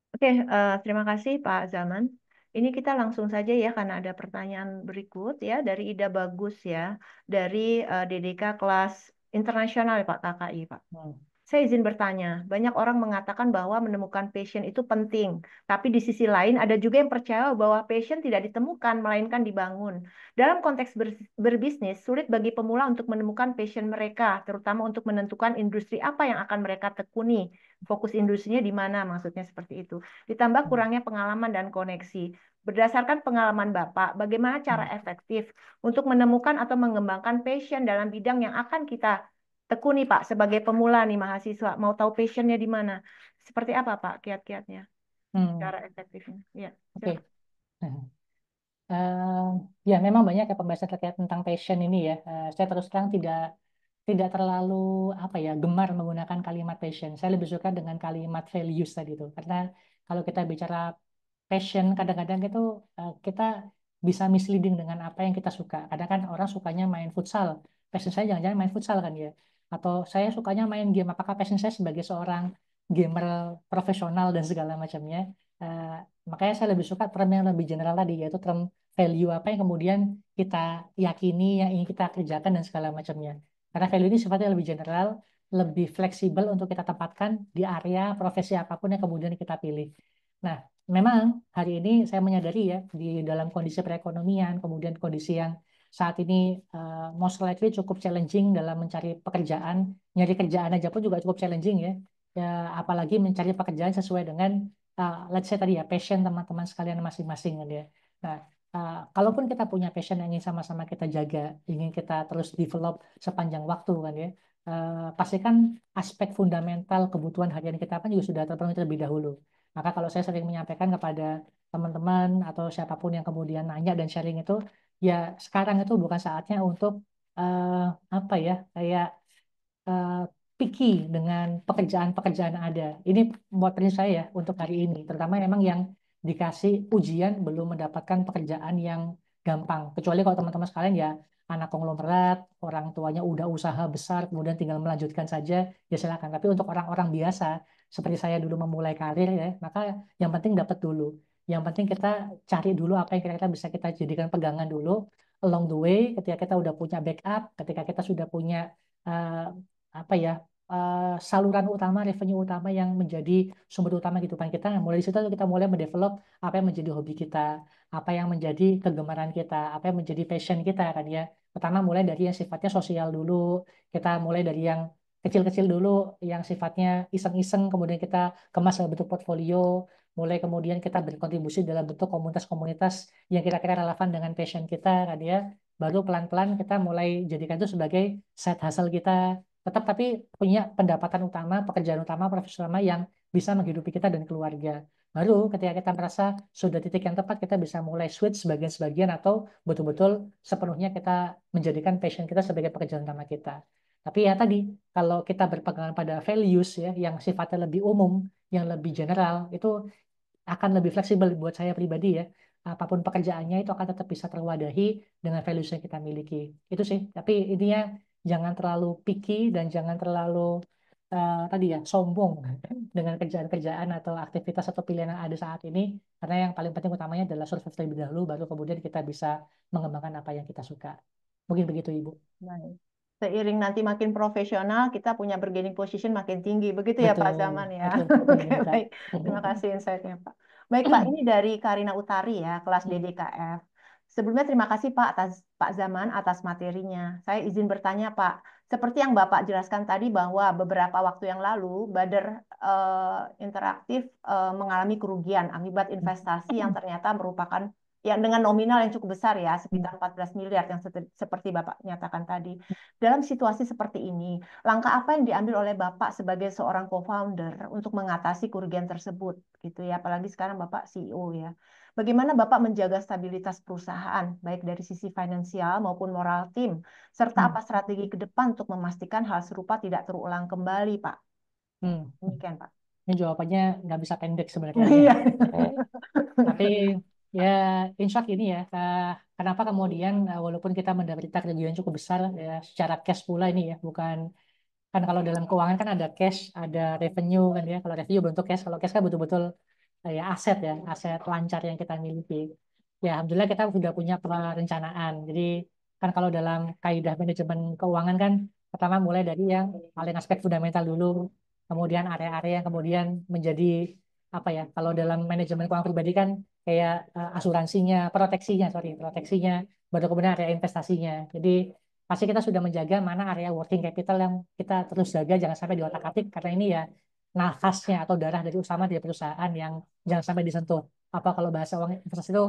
Oke, terima kasih Pak Zaman. Ini kita langsung saja ya karena ada pertanyaan berikut ya dari Ida Bagus ya dari DDK kelas internasional ya Pak KKI Pak. Hmm. Saya izin bertanya, banyak orang mengatakan bahwa menemukan passion itu penting, tapi di sisi lain ada juga yang percaya bahwa passion tidak ditemukan, melainkan dibangun. Dalam konteks berbisnis, sulit bagi pemula untuk menemukan passion mereka, terutama untuk menentukan industri apa yang akan mereka tekuni. Fokus industrinya di mana, maksudnya seperti itu. Ditambah Hmm. kurangnya pengalaman dan koneksi. Berdasarkan pengalaman Bapak, bagaimana cara Hmm. efektif untuk menemukan atau mengembangkan passion dalam bidang yang akan kita tekuni Pak sebagai pemula nih mahasiswa mau tahu passionnya di mana seperti apa Pak kiat-kiatnya Hmm. cara efektifnya ya Oke. silakan. Eh, ya memang banyak ya pembahasan terkait tentang passion ini ya. Saya terus terang tidak terlalu apa ya gemar menggunakan kalimat passion. Saya lebih suka dengan kalimat values tadi itu. Karena kalau kita bicara passion kadang-kadang itu kita bisa misleading dengan apa yang kita suka. Kadang kan orang sukanya main futsal. Passion saya jangan-jangan main futsal kan ya. Atau saya sukanya main game. Apakah passion saya sebagai seorang gamer profesional dan segala macamnya. Eh, Makanya saya lebih suka term yang lebih general tadi yaitu term value apa yang kemudian kita yakini yang ingin kita kerjakan dan segala macamnya. Karena value ini sifatnya lebih general, lebih fleksibel untuk kita tempatkan di area profesi apapun yang kemudian kita pilih. Nah, memang hari ini saya menyadari ya, di dalam kondisi perekonomian, kemudian kondisi yang saat ini most likely cukup challenging dalam mencari pekerjaan, nyari kerjaan aja pun juga cukup challenging ya. Ya, apalagi mencari pekerjaan sesuai dengan let's say tadi ya passion teman-teman sekalian masing-masing kan ya. Nah, kalaupun kita punya passion yang ingin sama-sama kita jaga, ingin kita terus develop sepanjang waktu kan ya, pastikan aspek fundamental kebutuhan harian kita kan juga sudah terpenuhi terlebih dahulu. Maka kalau saya sering menyampaikan kepada teman-teman atau siapapun yang kemudian nanya dan sharing itu, ya sekarang itu bukan saatnya untuk eh, apa ya kayak eh, picky dengan pekerjaan-pekerjaan yang ada. Ini buat prinsip saya ya, untuk hari ini, terutama memang yang dikasih ujian belum mendapatkan pekerjaan yang gampang. Kecuali kalau teman-teman sekalian ya anak konglomerat, orang tuanya udah usaha besar, kemudian tinggal melanjutkan saja, ya silakan. Tapi untuk orang-orang biasa, seperti saya dulu memulai karir ya, maka yang penting dapat dulu. Yang penting kita cari dulu apa yang kira-kira bisa kita jadikan pegangan dulu along the way, ketika kita udah punya backup, ketika kita sudah punya eh, apa ya saluran utama, revenue utama yang menjadi sumber utama kehidupan kita. Mulai di situ kita mulai mendevelop apa yang menjadi hobi kita, apa yang menjadi kegemaran kita, apa yang menjadi passion kita kan ya. Pertama mulai dari yang sifatnya sosial dulu, kita mulai dari yang kecil-kecil dulu, yang sifatnya iseng-iseng, kemudian kita kemas dalam bentuk portfolio, mulai kemudian kita berkontribusi dalam bentuk komunitas-komunitas yang kira-kira relevan dengan passion kita kan ya. Baru pelan-pelan kita mulai jadikan itu sebagai side hustle kita, tetap tapi punya pendapatan utama, pekerjaan utama, profesi utama yang bisa menghidupi kita dan keluarga. Baru ketika kita merasa sudah titik yang tepat, kita bisa mulai switch sebagian-sebagian atau betul-betul sepenuhnya kita menjadikan passion kita sebagai pekerjaan utama kita. Tapi ya tadi, kalau kita berpegangan pada values ya, yang sifatnya lebih umum, yang lebih general, itu akan lebih fleksibel buat saya pribadi ya. Apapun pekerjaannya itu akan tetap bisa terwadahi dengan values yang kita miliki. Itu sih. Tapi intinya jangan terlalu picky dan jangan terlalu tadi ya sombong dengan kerjaan-kerjaan atau aktivitas atau pilihan yang ada saat ini, karena yang paling penting utamanya adalah survive terlebih dahulu, baru kemudian kita bisa mengembangkan apa yang kita suka. Mungkin begitu, Ibu. Baik. Seiring nanti makin profesional, kita punya bargaining position makin tinggi. Begitu ya Pak Betul, Zaman ya. betul, betul Oke, banget, Kak. baik. Terima kasih insight-nya Pak. Baik Pak, ini dari Karina Utari ya, kelas Hmm, DDKF. Sebelumnya terima kasih Pak atas Pak Zaman atas materinya. Saya izin bertanya Pak, seperti yang Bapak jelaskan tadi bahwa beberapa waktu yang lalu Bader Interaktif mengalami kerugian akibat investasi yang ternyata merupakan yang dengan nominal yang cukup besar ya, sekitar 14 miliar yang seperti Bapak nyatakan tadi. Dalam situasi seperti ini, langkah apa yang diambil oleh Bapak sebagai seorang co-founder untuk mengatasi kerugian tersebut gitu ya, apalagi sekarang Bapak CEO ya. Bagaimana Bapak menjaga stabilitas perusahaan baik dari sisi finansial maupun moral tim, serta apa hmm, strategi ke depan untuk memastikan hal serupa tidak terulang kembali, Pak? Ya, hmm. demikian, Pak. Ini jawabannya nggak bisa pendek sebenarnya ya. Iya. Tapi ya, in short ini ya, kenapa kemudian walaupun kita menderita kerugian cukup besar ya secara cash pula ini ya, bukan kan kalau dalam keuangan kan ada cash, ada revenue kan ya. Kalau revenue bentuk cash, kalau cash kan betul-betul ya aset lancar yang kita miliki. Ya, alhamdulillah kita sudah punya perencanaan. Jadi kan kalau dalam kaidah manajemen keuangan kan pertama mulai dari yang paling aspek fundamental dulu, kemudian area-area yang kemudian menjadi apa ya? Kalau dalam manajemen keuangan pribadi kan kayak asuransinya, proteksinya, baru kemudian area investasinya. Jadi pasti kita sudah menjaga mana area working capital yang kita terus jaga jangan sampai diotak-atik karena ini ya nafasnya atau darah dari utama dari perusahaan yang jangan sampai disentuh. Apa kalau bahasa uang investasi itu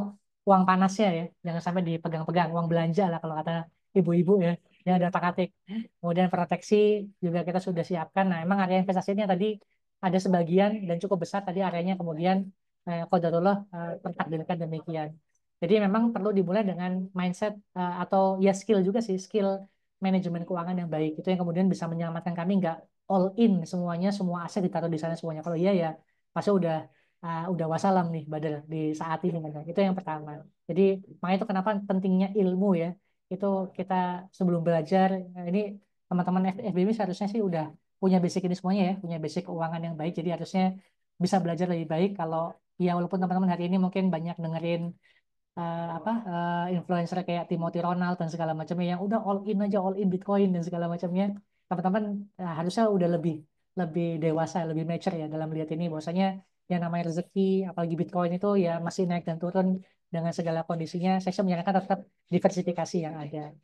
uang panasnya ya, jangan sampai dipegang-pegang, uang belanja lah kalau kata ibu-ibu ya, yang ada otak-atik. Kemudian proteksi juga kita sudah siapkan. Nah, emang area investasinya tadi ada sebagian dan cukup besar tadi areanya kemudian qadarullah tertakdirkan demikian. Jadi memang perlu dimulai dengan mindset atau ya skill juga sih, skill manajemen keuangan yang baik. Itu yang kemudian bisa menyelamatkan kami nggak all in semuanya, semua aset ditaruh di sana semuanya. Kalau iya ya pasti udah wassalam nih Badal di saat ini kan. Itu yang pertama. Jadi makanya itu kenapa pentingnya ilmu ya. Itu kita sebelum belajar ini teman-teman FBB seharusnya sih udah punya basic ini semuanya ya, punya basic keuangan yang baik. Jadi harusnya bisa belajar lebih baik kalau ya walaupun teman-teman hari ini mungkin banyak dengerin influencer kayak Timothy Ronald dan segala macamnya yang udah all in aja all in Bitcoin dan segala macamnya teman-teman harusnya udah lebih lebih dewasa lebih mature ya dalam melihat ini bahwasanya yang namanya rezeki apalagi Bitcoin itu ya masih naik dan turun dengan segala kondisinya saya sih menyarankan tetap diversifikasi yang ada.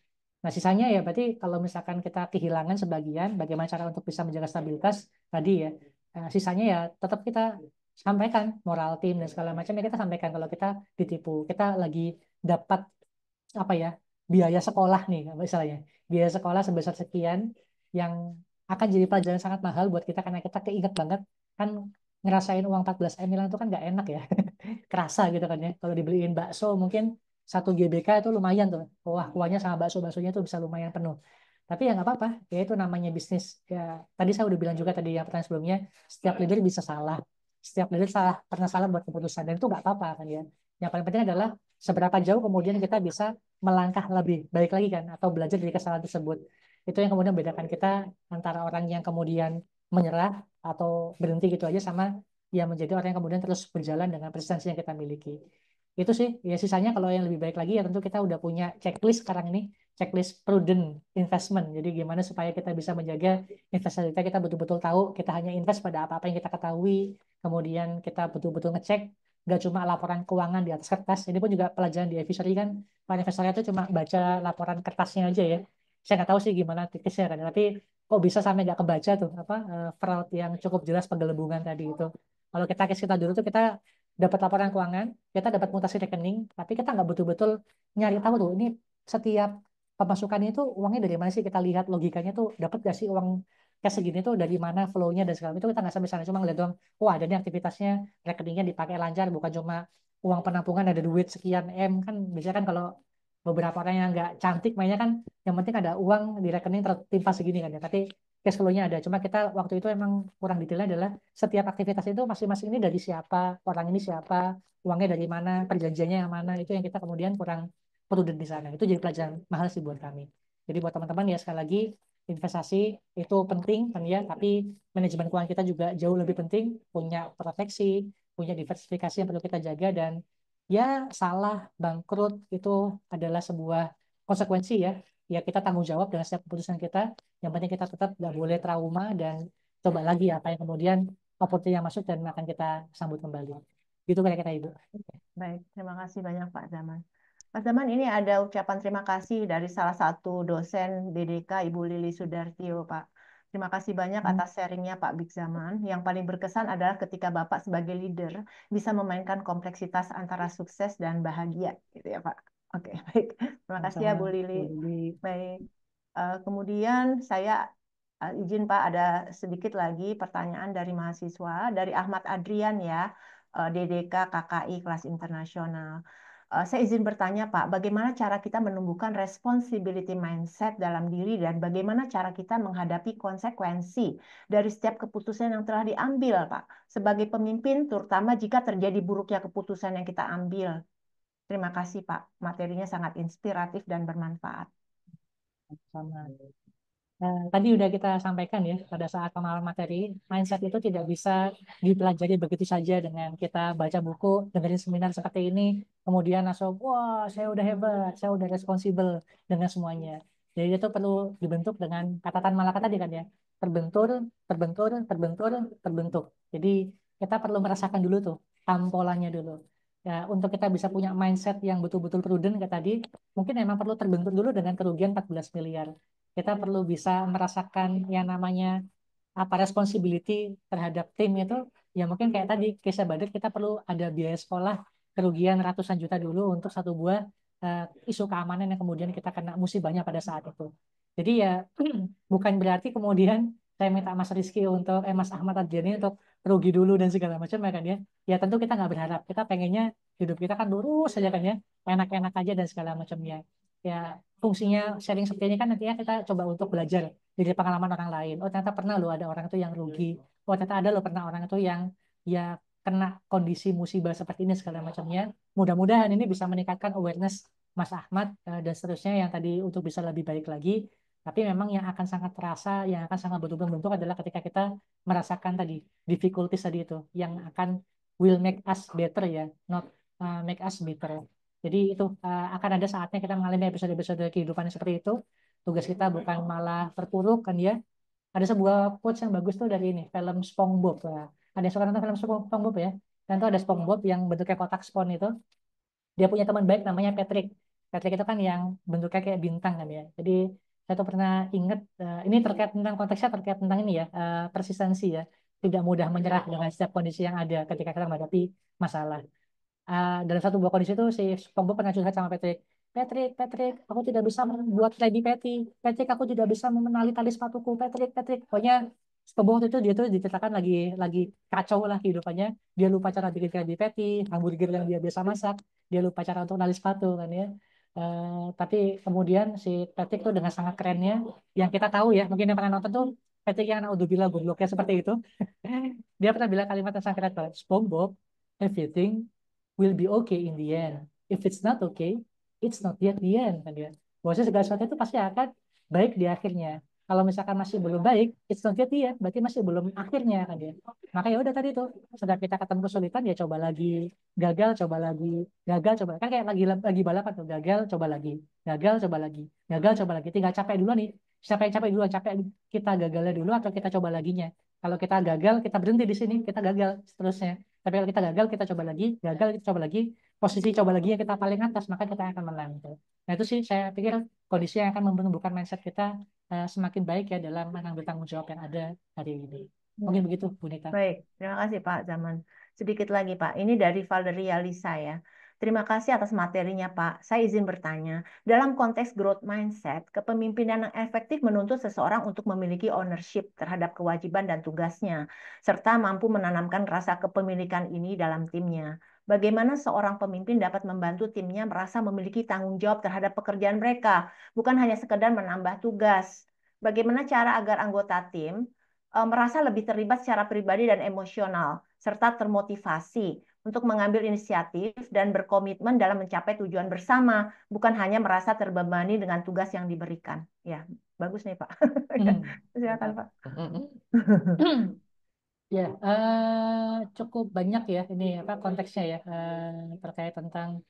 Nah, sisanya ya berarti kalau misalkan kita kehilangan sebagian, bagaimana cara untuk bisa menjaga stabilitas tadi ya. Sisanya ya tetap kita sampaikan moral tim dan segala macamnya kita sampaikan kalau kita ditipu, kita lagi dapat apa ya biaya sekolah nih misalnya biaya sekolah sebesar sekian yang akan jadi pelajaran sangat mahal buat kita karena kita keinget banget kan ngerasain uang 14 M itu kan nggak enak ya kerasa gitu kan ya kalau dibeliin bakso mungkin 1 GBK itu lumayan tuh wah kuahnya sama baksonya tuh bisa lumayan penuh tapi ya nggak apa-apa ya itu namanya bisnis ya tadi saya udah bilang juga tadi yang pertanyaan sebelumnya setiap leader bisa salah setiap leader pernah salah buat keputusan dan itu nggak apa-apa kan ya yang paling penting adalah seberapa jauh kemudian kita bisa melangkah lebih baik lagi kan atau belajar dari kesalahan tersebut itu yang kemudian membedakan kita antara orang yang kemudian menyerah atau berhenti gitu aja sama yang menjadi orang yang kemudian terus berjalan dengan prestasi yang kita miliki itu sih ya sisanya kalau yang lebih baik lagi ya tentu kita udah punya checklist sekarang ini checklist prudent investment jadi gimana supaya kita bisa menjaga investasi kita betul-betul tahu kita hanya invest pada apa-apa yang kita ketahui kemudian kita betul-betul ngecek nggak cuma laporan keuangan di atas kertas ini pun juga pelajaran di advisory kan para investornya itu cuma baca laporan kertasnya aja ya saya nggak tahu sih gimana tipisnya kan tapi kok bisa sampai nggak kebaca tuh apa fraud yang cukup jelas penggelembungan tadi itu kalau kita case kita dulu tuh kita dapat laporan keuangan kita dapat mutasi rekening tapi kita nggak betul-betul nyari tahu tuh ini setiap pemasukan itu uangnya dari mana sih kita lihat logikanya tuh dapat gak sih uang kayak segini tuh dari mana flow-nya dan segala itu kita nggak sampai sana cuma ngeliat doang oh ada nih aktivitasnya rekeningnya dipakai lancar bukan cuma uang penampungan ada duit sekian M kan biasanya kan kalau beberapa orang yang nggak cantik mainnya kan yang penting ada uang di rekening tertimpa segini kan ya tapi cash flow-nya ada cuma kita waktu itu emang kurang detailnya adalah setiap aktivitas itu masing-masing ini dari siapa orang ini siapa uangnya dari mana perjanjiannya yang mana itu yang kita kemudian kurang prudent di sana itu jadi pelajaran mahal sih buat kami jadi buat teman-teman ya sekali lagi investasi itu penting kan ya, tapi manajemen keuangan kita juga jauh lebih penting, punya proteksi, punya diversifikasi yang perlu kita jaga, dan ya salah, bangkrut itu adalah sebuah konsekuensi ya. Ya kita tanggung jawab dengan setiap keputusan kita. Yang penting kita tetap nggak boleh trauma dan coba lagi apa yang kemudian opportunity yang masuk dan akan kita sambut kembali. Gitu kira-kira Ibu. Baik, terima kasih banyak Pak Zaman. Pak Zaman, ini ada ucapan terima kasih dari salah satu dosen BDK, Ibu Lili Sudartio, Pak. Terima kasih banyak Hmm, atas sharingnya Pak Big Zaman. Yang paling berkesan adalah ketika Bapak sebagai leader bisa memainkan kompleksitas antara sukses dan bahagia, gitu ya Pak. Oke, baik. Terima kasih ya sama-sama Bu Lili. Bu Lili. Baik. Kemudian saya izin Pak, ada sedikit lagi pertanyaan dari mahasiswa, dari Ahmad Adrian ya, DDK KKI kelas internasional. Saya izin bertanya Pak, bagaimana cara kita menumbuhkan responsibility mindset dalam diri dan bagaimana cara kita menghadapi konsekuensi dari setiap keputusan yang telah diambil Pak, sebagai pemimpin terutama jika terjadi buruknya keputusan yang kita ambil. Terima kasih Pak, materinya sangat inspiratif dan bermanfaat. Sama. Tadi udah kita sampaikan ya pada saat pemahaman materi, mindset itu tidak bisa dipelajari begitu saja dengan kita baca buku, dengerin seminar seperti ini, kemudian langsung, wah saya udah hebat, saya udah responsibel dengan semuanya. Jadi itu perlu dibentuk dengan catatan Malaka tadi kan ya, terbentur, terbentur, terbentur, terbentuk. Jadi kita perlu merasakan dulu tuh, tampolannya dulu. Ya, untuk kita bisa punya mindset yang betul-betul prudent kayak tadi, mungkin emang perlu terbentur dulu dengan kerugian 14 miliar. Kita perlu bisa merasakan yang namanya apa responsibility terhadap tim itu, ya mungkin kayak tadi kisah Badr, kita perlu ada biaya sekolah kerugian ratusan juta dulu untuk satu buah eh, isu keamanan yang kemudian kita kena musibahnya pada saat itu. Jadi ya bukan berarti kemudian saya minta Mas Rizky untuk Mas Ahmad Adjani untuk rugi dulu dan segala macam ya kan ya. Ya tentu kita nggak berharap, kita pengennya hidup kita kan lurus saja kan ya, enak-enak aja dan segala macamnya. Ya fungsinya sharing seperti ini kan nantinya kita coba untuk belajar dari pengalaman orang lain. Oh ternyata pernah loh ada orang itu yang rugi. Oh ternyata ada loh pernah orang itu yang ya kena kondisi musibah seperti ini segala macamnya. Mudah-mudahan ini bisa meningkatkan awareness Mas Ahmad dan seterusnya yang tadi untuk bisa lebih baik lagi. Tapi memang yang akan sangat terasa, yang akan sangat betul-betul membentuk adalah ketika kita merasakan tadi difficulties tadi itu, yang akan will make us better ya, not make us bitter. Jadi itu akan ada saatnya kita mengalami episode-episode kehidupan yang seperti itu. Tugas kita bukan malah terpuruk kan ya. Ada sebuah quotes yang bagus tuh dari ini, film SpongeBob. Ya. Ada yang suka nonton film SpongeBob ya. Dan tuh ada SpongeBob yang bentuknya kotak spon itu. Dia punya teman baik namanya Patrick. Patrick itu kan yang bentuknya kayak bintang kan ya. Jadi saya tuh pernah inget, ini terkait tentang konteksnya terkait tentang ini ya, persistensi ya. Tidak mudah menyerah dengan setiap kondisi yang ada ketika kita menghadapi masalah. Dalam satu buah kondisi itu si SpongeBob pernah curhat sama Patrick. Patrick, Patrick, aku tidak bisa membuat Krabby Patty. Patrick, aku tidak bisa memenali tali sepatuku. Patrick, Patrick. Pokoknya SpongeBob waktu itu dia tuh diceritakan lagi kacau lah kehidupannya. Dia lupa cara bikin Krabby Patty, hamburger yang dia biasa masak. Dia lupa cara untuk nali sepatu kan ya. Tapi kemudian si Patrick tuh dengan sangat kerennya, yang kita tahu ya, mungkin yang pernah nonton tuh Patrick yang naudzubillah gobloknya seperti itu. Dia pernah bilang kalimat yang sangat keren tuh, SpongeBob, everything will be okay in the end. If it's not okay, it's not yet the end kan dia. Bahwasanya segala sesuatu itu pasti akan baik di akhirnya. Kalau misalkan masih belum baik, it's not yet the end, berarti masih belum akhirnya kan dia. Maka ya udah tadi tuh, sedang kita ketemu kesulitan ya coba lagi, gagal coba lagi, gagal coba kan kayak lagi balapan tuh, gagal coba lagi, gagal coba lagi, gagal coba lagi. Tinggal capek dulu nih. Siapa yang capek duluan? Capek kita gagalnya dulu atau kita coba laginya? Kalau kita gagal, kita berhenti di sini, kita gagal seterusnya. Tapi kalau kita gagal, kita coba lagi, gagal, kita coba lagi, posisi coba lagi yang kita paling atas, maka kita akan menang. Gitu. Nah itu sih saya pikir kondisi yang akan menumbuhkan mindset kita semakin baik ya dalam mengambil tanggung jawab yang ada hari ini. Mungkin begitu, Bu Nita. Baik, terima kasih Pak Zaman. Sedikit lagi Pak, ini dari Valeria Lisa ya. Terima kasih atas materinya Pak. Saya izin bertanya, dalam konteks growth mindset, kepemimpinan yang efektif menuntut seseorang untuk memiliki ownership terhadap kewajiban dan tugasnya, serta mampu menanamkan rasa kepemilikan ini dalam timnya. Bagaimana seorang pemimpin dapat membantu timnya merasa memiliki tanggung jawab terhadap pekerjaan mereka, bukan hanya sekedar menambah tugas. Bagaimana cara agar anggota tim merasa lebih terlibat secara pribadi dan emosional, serta termotivasi untuk mengambil inisiatif dan berkomitmen dalam mencapai tujuan bersama, bukan hanya merasa terbebani dengan tugas yang diberikan. Ya, bagus nih Pak. Ya, silakan Mantap. Pak. Ya, cukup banyak ya ini apa konteksnya ya terkait tentang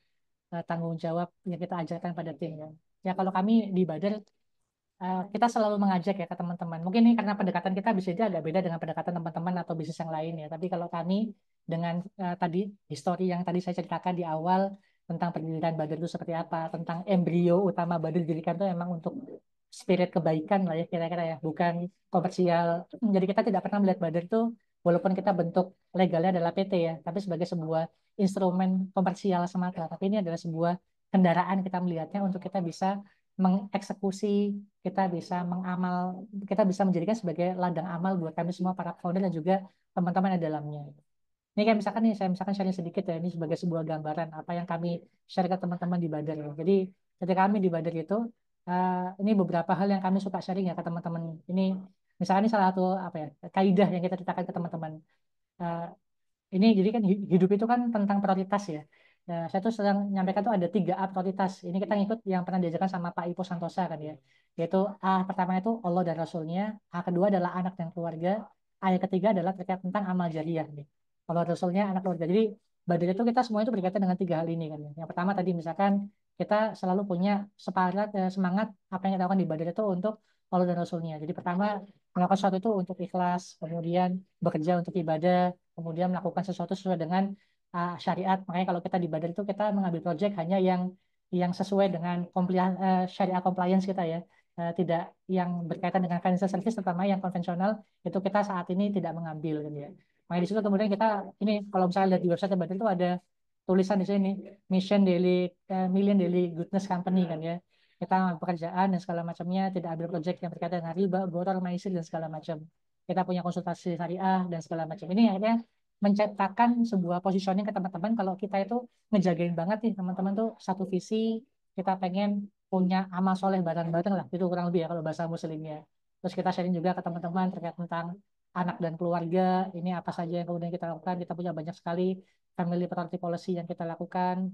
tanggung jawab yang kita ajarkan pada tim ya. Ya kalau kami di Bader kita selalu mengajak ya ke teman-teman. Mungkin ini karena pendekatan kita bisa jadi agak beda dengan pendekatan teman-teman atau bisnis yang lain ya. Tapi kalau kami dengan tadi histori yang tadi saya ceritakan di awal tentang pendirian Bader itu seperti apa, tentang embrio utama Bader didirikan itu emang untuk spirit kebaikan lah ya kira-kira ya, bukan komersial. Jadi kita tidak pernah melihat Bader itu walaupun kita bentuk legalnya adalah PT ya, tapi sebagai sebuah instrumen komersial semata. Tapi ini adalah sebuah kendaraan kita melihatnya untuk kita bisa mengeksekusi, kita bisa mengamal, kita bisa menjadikan sebagai ladang amal buat kami semua para founder dan juga teman-teman yang di dalamnya. Ini kayak misalkan nih, saya misalkan sharing sedikit ya, ini sebagai sebuah gambaran apa yang kami share ke teman-teman di Badar. Jadi ketika kami di Badar itu, ini beberapa hal yang kami suka sharing ya ke teman-teman. Ini misalkan ini salah satu apa ya, kaidah yang kita ceritakan ke teman-teman. Eh, ini jadi kan hidup itu kan tentang prioritas ya. Nah, saya tuh sedang menyampaikan tuh ada 3A prioritas. Ini kita ngikut yang pernah diajarkan sama Pak Ipo Santosa kan ya. Yaitu A pertama itu Allah dan Rasulnya, A kedua adalah anak dan keluarga, A yang ketiga adalah terkait tentang amal jariah nih. Allah dan Rasulnya, anak keluarga. Jadi badan itu kita semua itu berkaitan dengan 3 hal ini kan ya. Yang pertama tadi misalkan kita selalu punya semangat apa yang kita lakukan di badan itu untuk Allah dan Rasulnya. Jadi pertama melakukan sesuatu itu untuk ikhlas, kemudian bekerja untuk ibadah, kemudian melakukan sesuatu sesuai dengan syariat. Makanya kalau kita di badan itu kita mengambil project hanya yang sesuai dengan syariah compliance kita ya. Tidak yang berkaitan dengan financial service terutama yang konvensional itu kita saat ini tidak mengambil kan ya. Makanya di situ kemudian kita ini kalau misalnya lihat di website badan itu ada tulisan di sini mission daily million daily goodness company kan ya. Kita pekerjaan dan segala macamnya tidak ambil project yang berkaitan dengan riba, boror, maisir dan segala macam. Kita punya konsultasi syariah dan segala macam. Ini akhirnya menciptakan sebuah positioning ke teman-teman kalau kita itu ngejagain banget nih teman-teman tuh satu visi, kita pengen punya amal soleh bareng-bareng lah itu kurang lebih ya kalau bahasa muslimnya. Terus kita sharing juga ke teman-teman terkait tentang anak dan keluarga, ini apa saja yang kemudian kita lakukan. Kita punya banyak sekali family priority policy yang kita lakukan.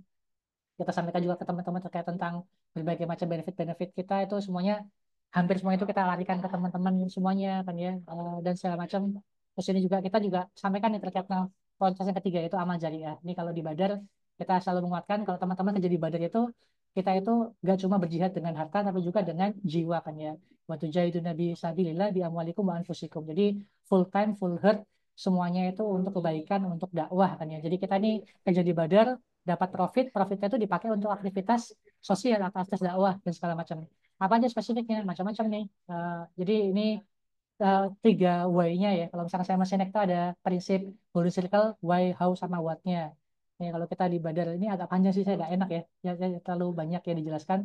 Kita sampaikan juga ke teman-teman terkait tentang berbagai macam benefit-benefit kita itu semuanya hampir semua itu kita larikan ke teman-teman semuanya kan ya. Dan segala macam. Terus ini juga kita juga sampaikan nih terkait tentang prioritas yang ketiga itu amal jariah. Ini kalau di Badar kita selalu menguatkan kalau teman-teman kerja di Badar itu kita itu gak cuma berjihad dengan harta tapi juga dengan jiwa kan ya. Wa tujahiduna nabi sabilillah bi amwalikum wa anfusikum. Jadi full time, full heart semuanya itu untuk kebaikan, untuk dakwah kan ya. Jadi kita nih kerja di Badar dapat profitnya itu dipakai untuk aktivitas sosial, aktivitas dakwah dan segala macam. Apa aja spesifiknya? Macam-macam nih. Jadi ini 3 why-nya ya. Kalau misalnya saya masih itu ada prinsip golden circle, why, how, sama what-nya. Ini kalau kita di Badar ini agak panjang sih, saya agak enak ya. Ya, terlalu banyak ya dijelaskan.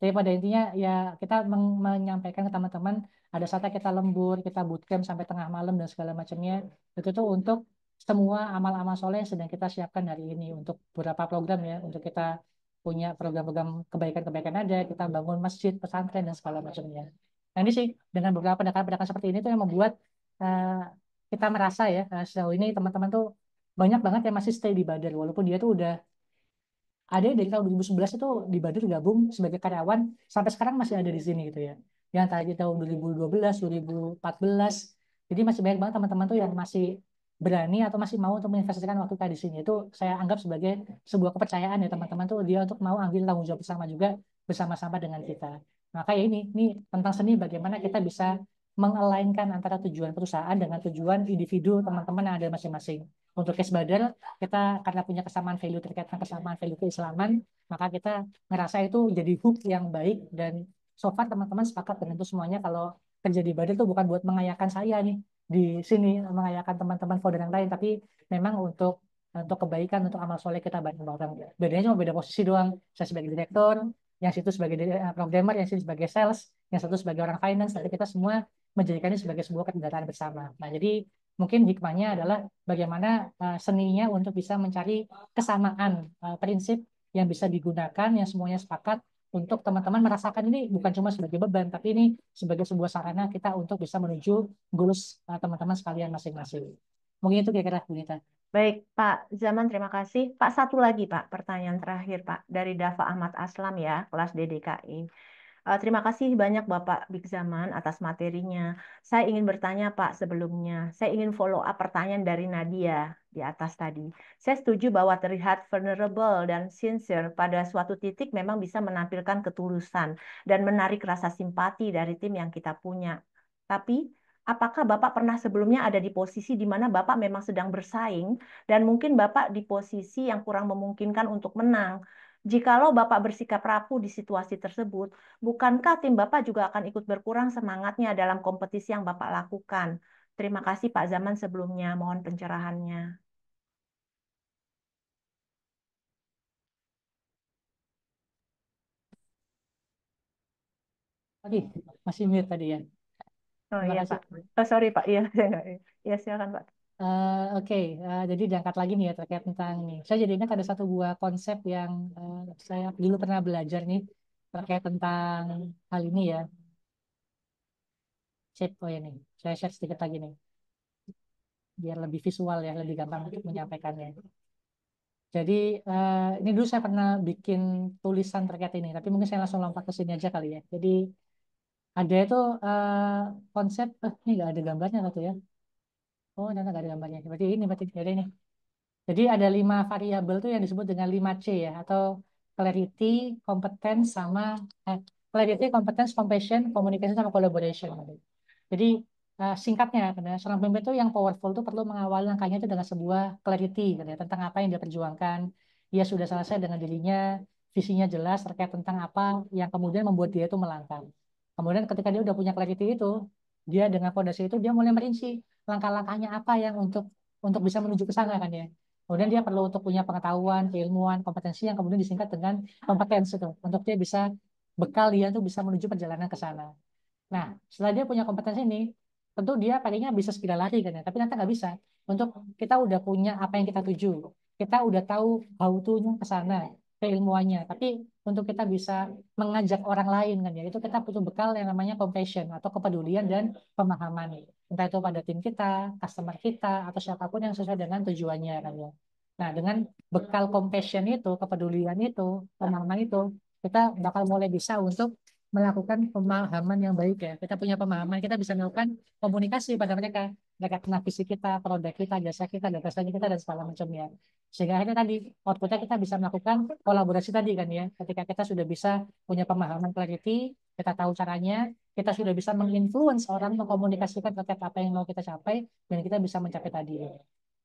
Tapi pada intinya ya kita menyampaikan ke teman-teman ada saatnya kita lembur, kita bootcamp sampai tengah malam dan segala macamnya. Itu tuh untuk semua amal-amal soleh yang sedang kita siapkan hari ini untuk beberapa program ya, untuk kita punya program-program kebaikan-kebaikan ada, kita bangun masjid, pesantren dan segala macamnya. Nah ini sih dengan beberapa pendekatan-pendekatan seperti ini tuh yang membuat eh, kita merasa ya sejauh ini teman-teman tuh banyak banget yang masih stay di Badar walaupun dia tuh udah ada yang dari tahun 2011 itu di Badar gabung sebagai karyawan sampai sekarang masih ada di sini gitu ya. Yang tadi tahun 2012, 2014. Jadi masih banyak banget teman-teman tuh yang masih berani atau masih mau untuk menginvestasikan waktu kita di sini. Itu saya anggap sebagai sebuah kepercayaan ya teman-teman tuh dia untuk mau ambil tanggung jawab bersama juga bersama-sama dengan kita. Maka ya ini tentang seni bagaimana kita bisa mengelainkan antara tujuan perusahaan dengan tujuan individu teman-teman yang ada masing-masing. Untuk case Badar, kita karena punya kesamaan value terkait dengan kesamaan value keislaman, maka kita ngerasa itu jadi hook yang baik dan so far teman-teman sepakat dengan itu semuanya kalau kerja di Badar itu bukan buat mengayakan saya nih di sini mengayakan teman-teman founder yang lain, tapi memang untuk kebaikan untuk amal soleh kita bareng-bareng. Bedanya cuma beda posisi doang. Saya sebagai direktur, yang situ sebagai programmer, yang situ sebagai sales, yang satu sebagai orang finance, tapi kita semua menjadikannya sebagai sebuah kendaraan bersama. Nah, jadi mungkin hikmahnya adalah bagaimana seninya untuk bisa mencari kesamaan prinsip yang bisa digunakan, yang semuanya sepakat untuk teman-teman merasakan ini bukan cuma sebagai beban, tapi ini sebagai sebuah sarana kita untuk bisa menuju goals teman-teman sekalian masing-masing. Mungkin itu kira-kira Bu Nita. Baik, Pak Zaman, terima kasih. Pak, satu lagi, Pak, pertanyaan terakhir, Pak, dari Dava Ahmad Aslam ya, kelas DDKI. Terima kasih banyak Bapak Big Zaman atas materinya. Saya ingin bertanya Pak sebelumnya. Saya ingin follow up pertanyaan dari Nadia di atas tadi. Saya setuju bahwa terlihat vulnerable dan sincere pada suatu titik memang bisa menampilkan ketulusan dan menarik rasa simpati dari tim yang kita punya. Tapi apakah Bapak pernah sebelumnya ada di posisi di mana Bapak memang sedang bersaing dan mungkin Bapak di posisi yang kurang memungkinkan untuk menang? Jikalau Bapak bersikap rapuh di situasi tersebut, bukankah tim Bapak juga akan ikut berkurang semangatnya dalam kompetisi yang Bapak lakukan? Terima kasih Pak Zaman sebelumnya. Mohon pencerahannya. Oke, masih mute tadi ya. Oh Terima iya kasih. Pak. Oh sorry Pak. Iya, saya nggak. Iya silakan Pak. Oke, jadi diangkat lagi nih ya terkait tentang nih. Saya jadi ingat ada satu buah konsep yang saya dulu pernah belajar nih terkait tentang hal ini ya. Cek, oh ya nih, saya share sedikit lagi nih, biar lebih visual ya, lebih gampang untuk menyampaikannya. Jadi ini dulu saya pernah bikin tulisan terkait ini, tapi mungkin saya langsung lompat ke sini aja kali ya. Jadi ada itu konsep, ini nggak ada gambarnya atau ya? Oh, ternyata nggak ada gambarnya. Berarti ada ini. Jadi ada 5 variabel tuh yang disebut dengan 5C ya, atau clarity, competence, sama clarity, competence, compassion, communication, sama collaboration. Jadi singkatnya, karena seorang pemimpin itu yang powerful itu perlu mengawali langkahnya itu dengan sebuah clarity gitu ya, tentang apa yang dia perjuangkan. Dia sudah selesai dengan dirinya, visinya jelas terkait tentang apa yang kemudian membuat dia itu melangkah. Kemudian ketika dia udah punya clarity itu, dia dengan fondasi itu dia mulai merinci langkah-langkahnya apa yang untuk bisa menuju ke sana kan ya. Kemudian dia perlu untuk punya pengetahuan, keilmuan, kompetensi yang kemudian disingkat dengan kompetensi itu untuk dia bisa bekal dia tuh bisa menuju perjalanan ke sana. Nah, setelah dia punya kompetensi ini, tentu dia pastinya bisa segera lari kan ya. Tapi nanti nggak bisa. Untuk kita udah punya apa yang kita tuju, kita udah tahu how to-nya ke sana, keilmuannya. Tapi untuk kita bisa mengajak orang lain kan ya, itu kita butuh bekal yang namanya compassion atau kepedulian dan pemahaman. Entah itu pada tim kita, customer kita, atau siapapun yang sesuai dengan tujuannya kan ya. Nah, dengan bekal compassion itu, kepedulian itu, pemahaman itu, kita bakal mulai bisa untuk melakukan pemahaman yang baik ya. Kita punya pemahaman, kita bisa melakukan komunikasi pada mereka. Mereka kenal visi kita, produk kita, jasa kita, data strategi kita, dan segala macamnya. Sehingga akhirnya tadi, outputnya kita bisa melakukan kolaborasi tadi kan ya. Ketika kita sudah bisa punya pemahaman clarity, kita tahu caranya, kita sudah bisa menginfluence orang mengkomunikasikan terkait apa yang mau kita capai, dan kita bisa mencapai tadi.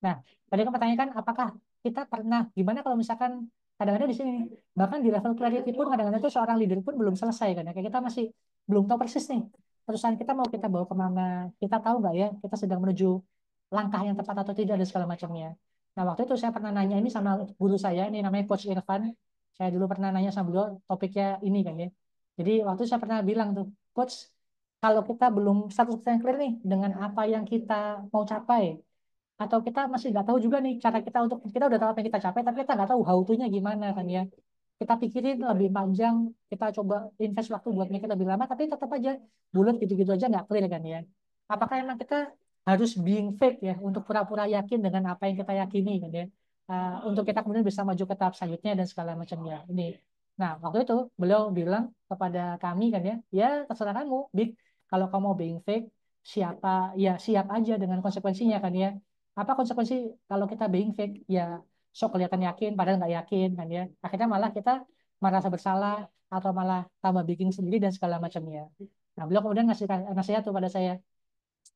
Nah, tadi kan pertanyakan apakah kita pernah, gimana kalau misalkan kadang-kadang di sini bahkan di level clarity pun kadang-kadang itu seorang leader pun belum selesai kan ya, kayak kita masih belum tahu persis nih perusahaan kita mau kita bawa kemana, kita tahu nggak ya kita sedang menuju langkah yang tepat atau tidak dan segala macamnya. Nah waktu itu saya pernah nanya ini sama guru saya, ini namanya Coach Irfan. Saya dulu pernah nanya sama beliau topiknya ini kan ya. Jadi waktu itu saya pernah bilang tuh, Coach, kalau kita belum 100% clear nih dengan apa yang kita mau capai, atau kita masih nggak tahu juga nih cara kita untuk kita udah tahu apa yang kita capai tapi kita nggak tahu how to-nya gimana kan ya, kita pikirin lebih panjang, kita coba invest waktu buat mikir lebih lama tapi tetap aja bulat gitu-gitu aja nggak clear kan ya. Apakah emang kita harus being fake ya untuk pura-pura yakin dengan apa yang kita yakini kan ya. Untuk kita kemudian bisa maju ke tahap selanjutnya dan segala macamnya ini. Nah waktu itu beliau bilang kepada kami kan ya, ya terserah kamu Big, kalau kamu mau being fake siapa ya siap aja dengan konsekuensinya kan ya. Apa konsekuensi kalau kita being fake ya, sok kelihatan yakin padahal nggak yakin kan ya, akhirnya malah kita merasa bersalah atau malah tambah bikin sendiri dan segala macamnya. Nah beliau kemudian ngasih nasihat tuh pada saya,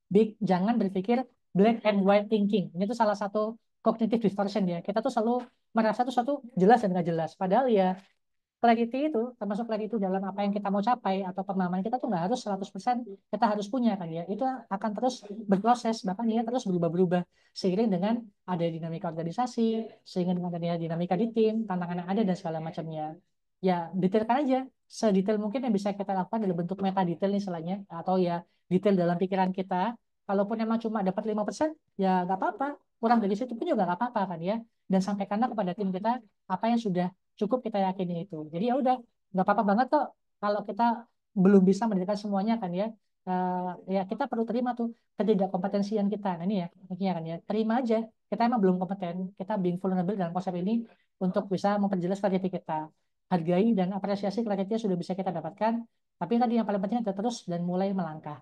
Big, jangan berpikir black and white thinking. Ini tuh salah satu cognitive distortion ya, kita tuh selalu merasa tuh satu jelas dan nggak jelas padahal ya clarity itu termasuk clarity itu dalam apa yang kita mau capai atau pemahaman kita tuh nggak harus 100% kita harus punya kan ya, itu akan terus berproses bahkan ya terus berubah-berubah seiring dengan ada dinamika organisasi, sehingga dengan adanya dinamika di tim, tantangan yang ada dan segala macamnya. Ya detailkan aja sedetail mungkin yang bisa kita lakukan dalam bentuk meta detail nih istilahnya, atau ya detail dalam pikiran kita. Kalaupun emang cuma dapat 5% ya nggak apa-apa, kurang dari situ pun juga nggak apa-apa kan ya, dan sampaikanlah kepada tim kita apa yang sudah cukup kita yakini itu. Jadi ya udah nggak apa-apa banget kok kalau kita belum bisa mendengarkan semuanya kan ya. ya kita perlu terima tuh ketidakkompetensian kita. Nah ini ya, intinya kan ya, terima aja. Kita emang belum kompeten. Kita being vulnerable dalam konsep ini untuk bisa memperjelas clarity kita. Hargai dan apresiasi clarity yang sudah bisa kita dapatkan. Tapi tadi yang paling penting adalah terus dan mulai melangkah.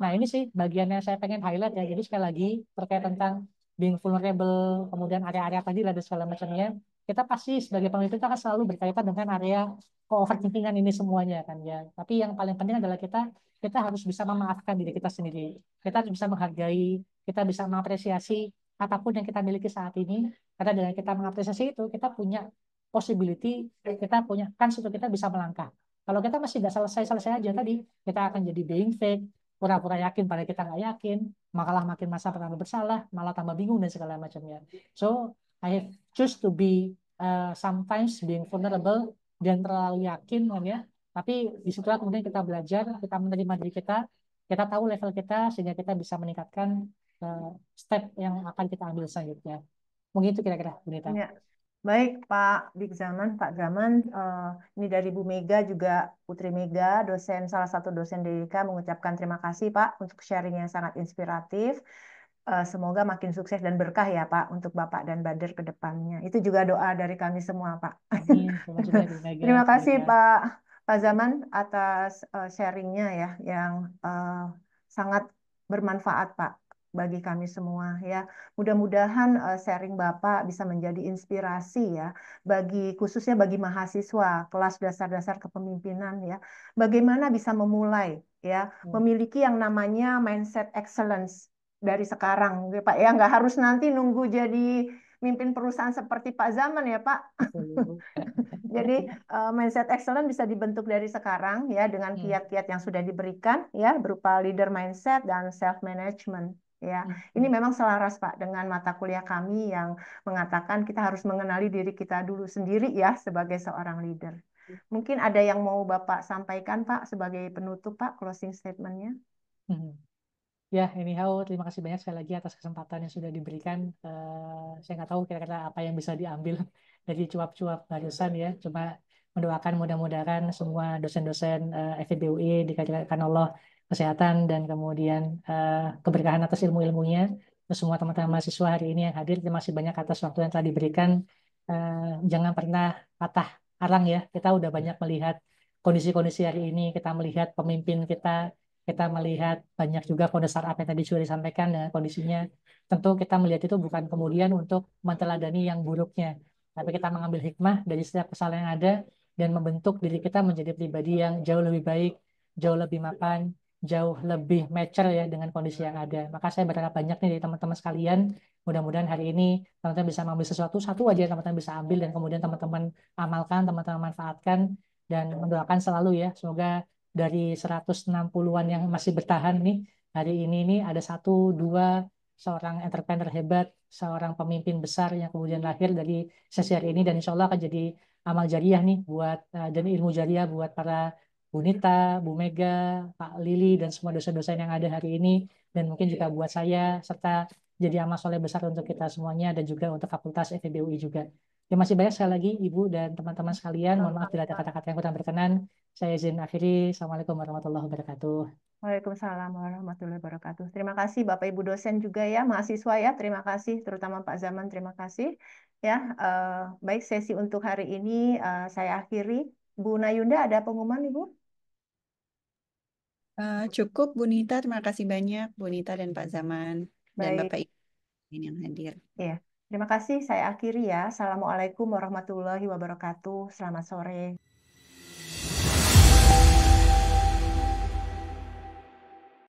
Nah, ini sih bagian yang saya pengen highlight ya. Jadi sekali lagi terkait tentang being vulnerable, kemudian area-area tadi lah dan segala macamnya. Kita pasti sebagai pemimpin itu akan selalu berkaitan dengan area overthinkingan ini semuanya kan ya. Tapi yang paling penting adalah kita harus bisa memaafkan diri kita sendiri. Kita harus bisa menghargai, kita bisa mengapresiasi apapun yang kita miliki saat ini. Karena dengan kita mengapresiasi itu, kita punya possibility, kita punya kans untuk kita bisa melangkah. Kalau kita masih nggak selesai-selesai aja tadi, kita akan jadi being fake, pura-pura yakin pada kita nggak yakin, malah makin masa pertama bersalah, malah tambah bingung dan segala macamnya. So I choose to be sometimes being vulnerable dan terlalu yakin kan ya. Tapi disitulah kemudian kita belajar, kita menerima diri kita tahu level kita sehingga kita bisa meningkatkan step yang akan kita ambil selanjutnya. Mungkin itu kira-kira, Bunita. Ya. Baik, Pak Big Zaman, Pak Zaman, ini dari Bu Mega juga Putri Mega, dosen salah satu dosen DIK mengucapkan terima kasih Pak untuk sharing yang sangat inspiratif. Semoga makin sukses dan berkah ya Pak untuk Bapak dan Bader ke depannya. Itu juga doa dari kami semua Pak. Amin. Terima kasih juga Bu Mega, Terima Bu kasih Mega. Pak Zaman atas sharingnya ya yang sangat bermanfaat Pak bagi kami semua ya. Mudah-mudahan sharing Bapak bisa menjadi inspirasi ya bagi khususnya bagi mahasiswa kelas dasar-dasar kepemimpinan ya. Bagaimana bisa memulai ya Hmm, memiliki yang namanya mindset excellence dari sekarang ya Pak ya nggak harus nanti nunggu jadi mimpin perusahaan seperti Pak Zaman ya Pak. betul, Ibu. Jadi mindset excellent bisa dibentuk dari sekarang ya dengan Hmm, kiat-kiat yang sudah diberikan ya berupa leader mindset dan self management ya. hmm, Ini hmm, memang selaras Pak dengan mata kuliah kami yang mengatakan kita harus mengenali diri kita dulu sendiri ya sebagai seorang leader. Mungkin ada yang mau Bapak sampaikan Pak sebagai penutup Pak closing statementnya. hmm. Ya, anyhow, terima kasih banyak sekali lagi atas kesempatan yang sudah diberikan. Saya nggak tahu kira-kira apa yang bisa diambil dari cuap-cuap barusan ya. Cuma mendoakan mudah-mudahan semua dosen-dosen FEB UI dikasihkan Allah kesehatan dan kemudian keberkahan atas ilmu-ilmunya. Terus semua teman-teman mahasiswa hari ini yang hadir, terima kasih banyak atas waktu yang telah diberikan. Jangan pernah patah arang ya. Kita udah banyak melihat kondisi-kondisi hari ini, kita melihat pemimpin kita melihat banyak juga kode startup yang tadi sudah disampaikan dengan kondisinya. Tentu kita melihat itu bukan kemudian untuk menteladani yang buruknya, tapi kita mengambil hikmah dari setiap kesalahan yang ada dan membentuk diri kita menjadi pribadi yang jauh lebih baik, jauh lebih mapan, jauh lebih mature ya dengan kondisi yang ada. Maka saya berharap banyak nih dari teman-teman sekalian. Mudah-mudahan hari ini teman-teman bisa mengambil sesuatu, satu aja yang teman-teman bisa ambil dan kemudian teman-teman amalkan, teman-teman manfaatkan dan mendoakan selalu ya. Semoga dari 160-an yang masih bertahan nih hari ini nih ada satu dua seorang entrepreneur hebat, seorang pemimpin besar yang kemudian lahir dari sesi hari ini dan insya Allah akan jadi amal jariah nih buat dan ilmu jariah buat para Bu Nita, Bu Mega, Pak Lili dan semua dosen-dosen yang ada hari ini dan mungkin juga buat saya serta jadi amal soleh besar untuk kita semuanya dan juga untuk Fakultas FEBUI juga. Terima kasih banyak sekali lagi Ibu dan teman-teman sekalian. Mohon maaf bila ada kata-kata yang kurang berkenan. Saya izin akhiri. Assalamualaikum warahmatullahi wabarakatuh. Waalaikumsalam warahmatullahi wabarakatuh. Terima kasih Bapak Ibu dosen juga ya, mahasiswa ya. Terima kasih, terutama Pak Zaman. Terima kasih ya. Baik sesi untuk hari ini saya akhiri. Bu Nayunda ada pengumuman Ibu? Cukup Bu Nita, terima kasih banyak Bu Nita dan Pak Zaman dan Baik, Bapak Ibu yang hadir. ya. Terima kasih. Saya akhiri ya. Assalamualaikum warahmatullahi wabarakatuh. Selamat sore.